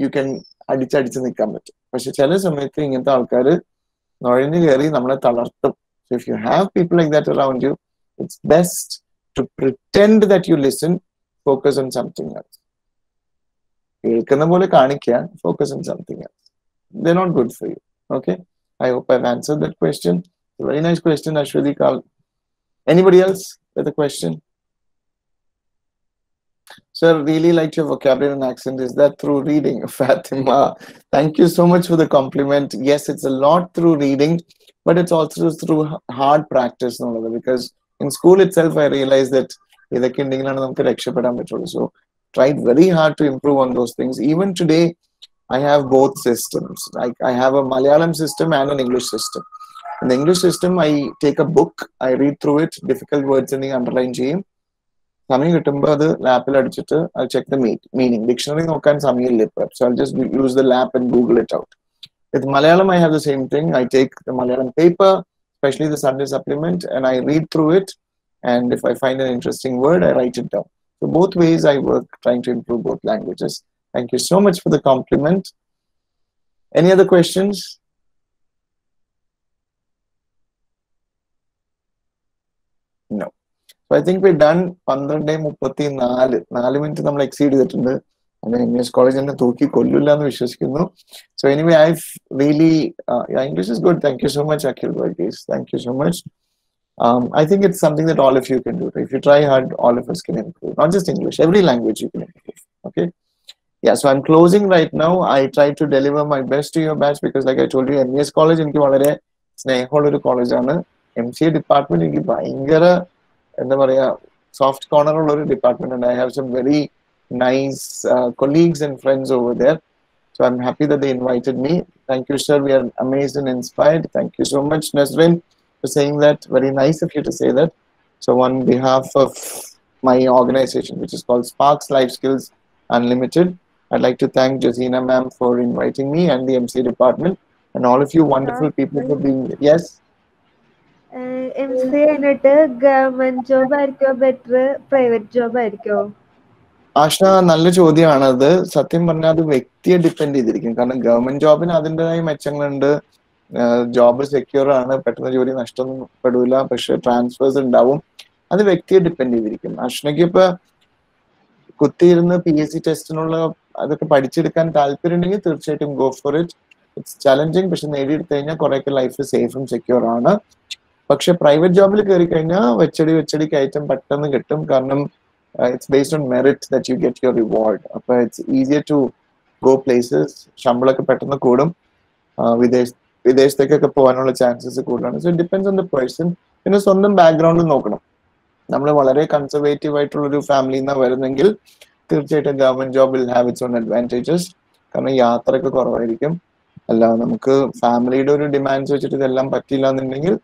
you can അടിച്ചടിച്ച് നിൽക്കാൻ പറ്റും. പക്ഷെ ചില സമയത്ത് ഇങ്ങനത്തെ ആൾക്കാർ നുഴഞ്ഞു കയറി നമ്മളെ തളർത്തും. So if you have people like that around you, it's best to pretend that you listen, focus on something else. കേൾക്കുന്ന പോലെ കാണിക്കുക, focus on something else. They're not good for you. Okay, I hope I've answered that question. A very nice question, Ashwati Kal. Anybody else with a question? Sir, really liked your vocabulary and accent. Is that through reading? Fatima, thank you so much for the compliment. Yes, it's a lot through reading, but it's also through hard practice. Because in school itself, I realized that so tried very hard to improve on those things. Even today, I have both systems. Like I have a Malayalam system and an English system. In the English system, I take a book, I read through it, difficult words in the underline ചെയ്യും. സമയം കിട്ടുമ്പോൾ അത് ലാപ്പിൽ അടിച്ചിട്ട് I'll check the meaning. Dictionary നോക്കാൻ സമയമില്ല ഇപ്പൊ. So I'll just use the lap and Google it out. With Malayalam, I have the same thing. I take the Malayalam paper, especially the Sunday supplement, and I read through it. And if I find an interesting word, I write it down. So both ways I work, trying to improve both languages. Thank you so much for the compliment. Any other questions? No. So I think we're done. 12:34. 4 minutes നമ്മൾ exceed ചെയ്തിട്ടുണ്ട്. English college and തൂക്കി കൊല്ലില്ല എന്ന് വിശ്വസിക്കുന്നു. So anyway, I've really English is good. Thank you so much, Akhil Varghese. Thank you so much. I think it's something that all of you can do. If you try hard, all of us can improve. Not just English, every language you can improve. Okay. Yeah, so I'm closing right now. I try to deliver my best to your batch because, like I told you, envious college എനിക്ക് വളരെ സ്നേഹമുള്ള ഒരു കോളേജാണ്. MCA department എനിക്ക് ഭയങ്കര എന്താ പറയാ soft corner ഉള്ള ഒരു ഡിപ്പാർട്ട്മെന്റ് ഉണ്ട്. I have some very nice colleagues and friends over there. So I'm happy that they invited me. Thank you, sir. We are amazed and inspired. Thank you so much, Nazrin, for saying that. Very nice of you to say that. So on behalf of my organization, which is called Sparks Life Skills Unlimited, I'd like to thank Jazina ma'am for inviting me and the MCA department and all of you wonderful people for being here. Yes? MCA എന്നിട്ട് government job ആയിരിക്കോ better private job ആയിരിക്കോ? ആഷ, നല്ല ചോദ്യമാണ് അത്. സത്യം പറഞ്ഞാൽ അത് വ്യക്തിയെ ഡിപ്പെൻഡ് ചെയ്തിരിക്കും. കാരണം ഗവൺമെന്റ് ജോബിന് അതിൻ്റെതായ മെച്ചങ്ങളുണ്ട്. ജോബ് സെക്യൂർ ആണ്, പെട്ടെന്ന് ജോലി നഷ്ടപ്പെടില്ല, പക്ഷെ ട്രാൻസ്ഫേഴ്സ് ഉണ്ടാവും. അത് വ്യക്തിയെ ഡിപ്പെൻഡ് ചെയ്തിരിക്കും. അഷ്നയ്ക്ക് ഇപ്പൊ കുത്തിയിരുന്ന് PSC ടെസ്റ്റിനുള്ള അതൊക്കെ പഠിച്ചെടുക്കാൻ താല്പര്യം ഉണ്ടെങ്കിൽ തീർച്ചയായിട്ടും go for it. It's challenging, പക്ഷെ നേടിയെടുത്ത് കഴിഞ്ഞാൽ കുറേയൊക്കെ ലൈഫ് സേഫും സെക്യൂർ ആണ്. പക്ഷെ പ്രൈവറ്റ് ജോബിൽ കയറി കഴിഞ്ഞാൽ വെച്ചടി കയറ്റം പെട്ടെന്ന് കിട്ടും. കാരണം it's based on merit that you get your reward. അപ്പൊ it's easier to go places. ശമ്പളമൊക്കെ പെട്ടെന്ന് കൂടും. വിദേശത്തേക്കൊക്കെ പോകാനുള്ള ചാൻസസ് കൂടുതലാണ്. So it depends on the person. പിന്നെ സ്വന്തം ബാക്ക്ഗ്രൗണ്ട് നോക്കണം. നമ്മൾ വളരെ കൺസർവേറ്റീവ് ആയിട്ടുള്ള ഒരു ഫാമിലിയിൽ നിന്നാണ് വരുന്നെങ്കിൽ തീർച്ചയായിട്ടും government job will have its on advantages. കാരണം യാത്രയൊക്കെ കുറവായിരിക്കും. അല്ല നമുക്ക് ഫാമിലിയുടെ ഒരു ഡിമാൻഡ്സ് വെച്ചിട്ട് ഇതെല്ലാം പറ്റില്ല എന്നുണ്ടെങ്കിൽ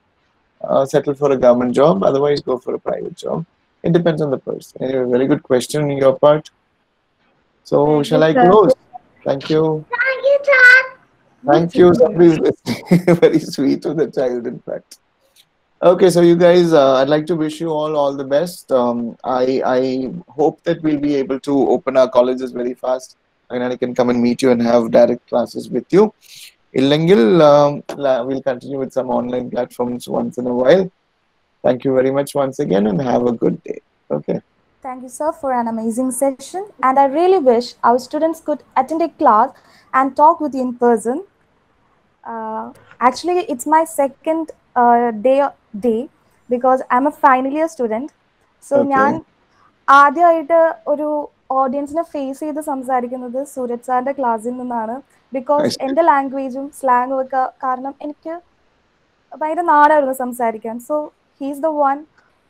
settle for a government job, otherwise go for a private job. It depends on the person. Anyway, very good question on your part. So Thank you, shall I sir. close? Thank you. Thank you. Somebody is listening. Very sweet to the child, in fact. Okay, so you guys, I'd like to wish you all the best. I hope that we'll be able to open our colleges very fast, and I can come and meet you and have direct classes with you. Illengil, we'll continue with some online platforms once in a while. Thank you very much once again, and have a good day. Okay. Thank you, sir, for an amazing session. And I really wish our students could attend a class and talk with you in person. Actually, it's my second day because I'm a final year student. So, Okay. ഞാൻ ആദ്യമായിട്ട് ഒരു ഓഡിയൻസിനെ face ചെയ്ത് സംസാരിക്കുന്നത് സൂരജ് സാറിൻ്റെ ക്ലാസ്സിൽ നിന്നാണ്. Because എൻ്റെ ലാംഗ്വേജും സ്ലാങ്ങും ഒക്കെ കാരണം എനിക്ക് ഭയങ്കര നാടായിരുന്നു സംസാരിക്കാൻ. So he's the one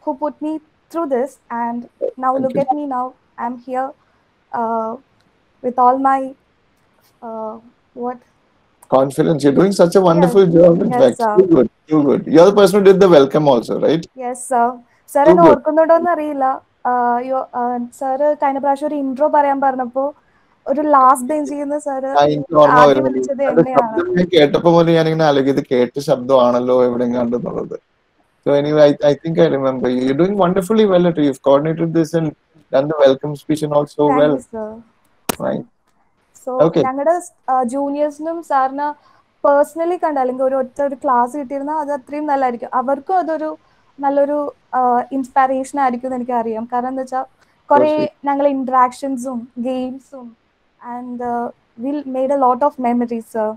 who puttu me through this, and now look at me now. I'm here with all my what confidence. You're doing such a wonderful job. In yes, fact, too good, too good. You're the person who did the welcome also, right? Yes, sir. Sir, എന്നെ ഓർക്കുന്നുണ്ടോന്ന് അറിയില്ല. Sir കഴിഞ്ഞ പ്രാവശ്യം ഒരു intro പറയാൻ പറഞ്ഞപ്പോ ഒരു last ബെഞ്ചിൽ നിന്ന് സാറ് ആദ്യം വിളിച്ചത് എന്നെയാണ്. കേട്ടപ്പോ പോലെ ഞാനിങ്ങനെ ആലോചിക്കും, ഇത് കേട്ട ശബ്ദമാണല്ലോ എവിടെയെങ്ങാണ്ടെന്നുള്ളത്. So anyway, I think I remember you. You're doing wonderfully well. You've coordinated this and done the welcome speech and all so well. Thank you, sir. Right. So ഞങ്ങളുടെ ജൂനിയേഴ്സിനും സാറിന് പേഴ്സണലി കണ്ട അല്ലെങ്കിൽ ഒരു ക്ലാസ് കിട്ടിയിരുന്നാൽ അത് അത്രയും നല്ലതായിരിക്കും. അവർക്കും അതൊരു നല്ലൊരു ഇൻസ്പിറേഷൻ ആയിരിക്കും എന്ന് എനിക്കറിയാം. കാരണം എന്താ വെച്ചാൽ കുറേ ഞങ്ങൾ ഇന്ററാക്ഷൻസും ഗെയിംസും and will made a lot of memories, sir.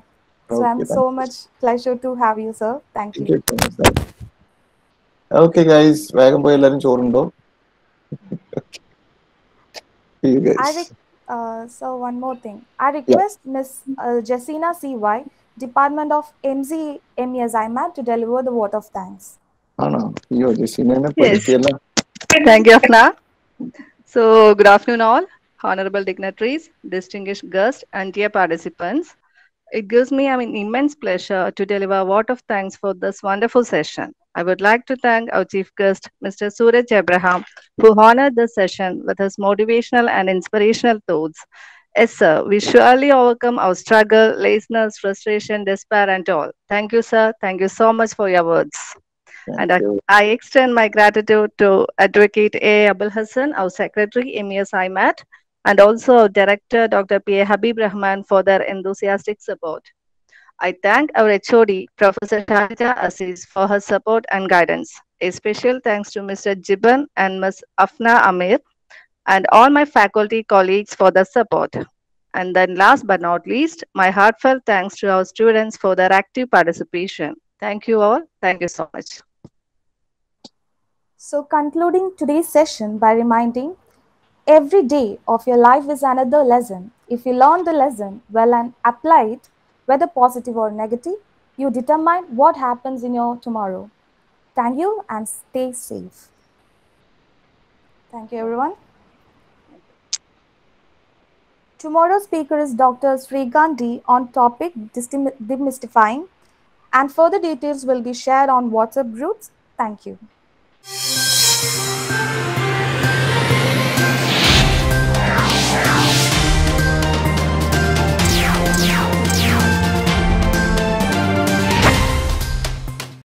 So I am so much pleasure to have you, sir. Thank you. Okay, guys. വേഗം പോയി എല്ലാവരും ചോറുണ്ടോ? You guys. So one more thing. I request Miss Jessina CY, Department of Mes Aimat, to deliver the vote of thanks. Yes. Thank you, Afna. So, good afternoon, all honorable dignitaries, distinguished guests, and dear participants. It gives me an immense pleasure to deliver a vote of thanks for this wonderful session. I would like to thank our chief guest, Mr. Sooraj Abraham, who honored this session with his motivational and inspirational thoughts. Yes, sir, we surely overcome our struggle, laziness, frustration, despair, and all. Thank you, sir. Thank you so much for your words. And I extend my gratitude to Advocate A. Abul Hassan, our Secretary, Mes Aimat, and also our Director, Dr. P. Habib Rahman, for their enthusiastic support. I thank our HOD, Professor Shahija Aziz, for her support and guidance. A special thanks to Mr. Jiban and Ms. Afna Amir, and all my faculty colleagues for the support. And then last but not least, my heartfelt thanks to our students for their active participation. Thank you all. Thank you so much. So concluding today's session by reminding, every day of your life is another lesson. If you learn the lesson well and apply it, whether positive or negative, you determine what happens in your tomorrow. Thank you and stay safe. Thank you, everyone. Tomorrow's speaker is Dr. Srikanth D on topic demystifying, and further details will be shared on WhatsApp groups. Thank you.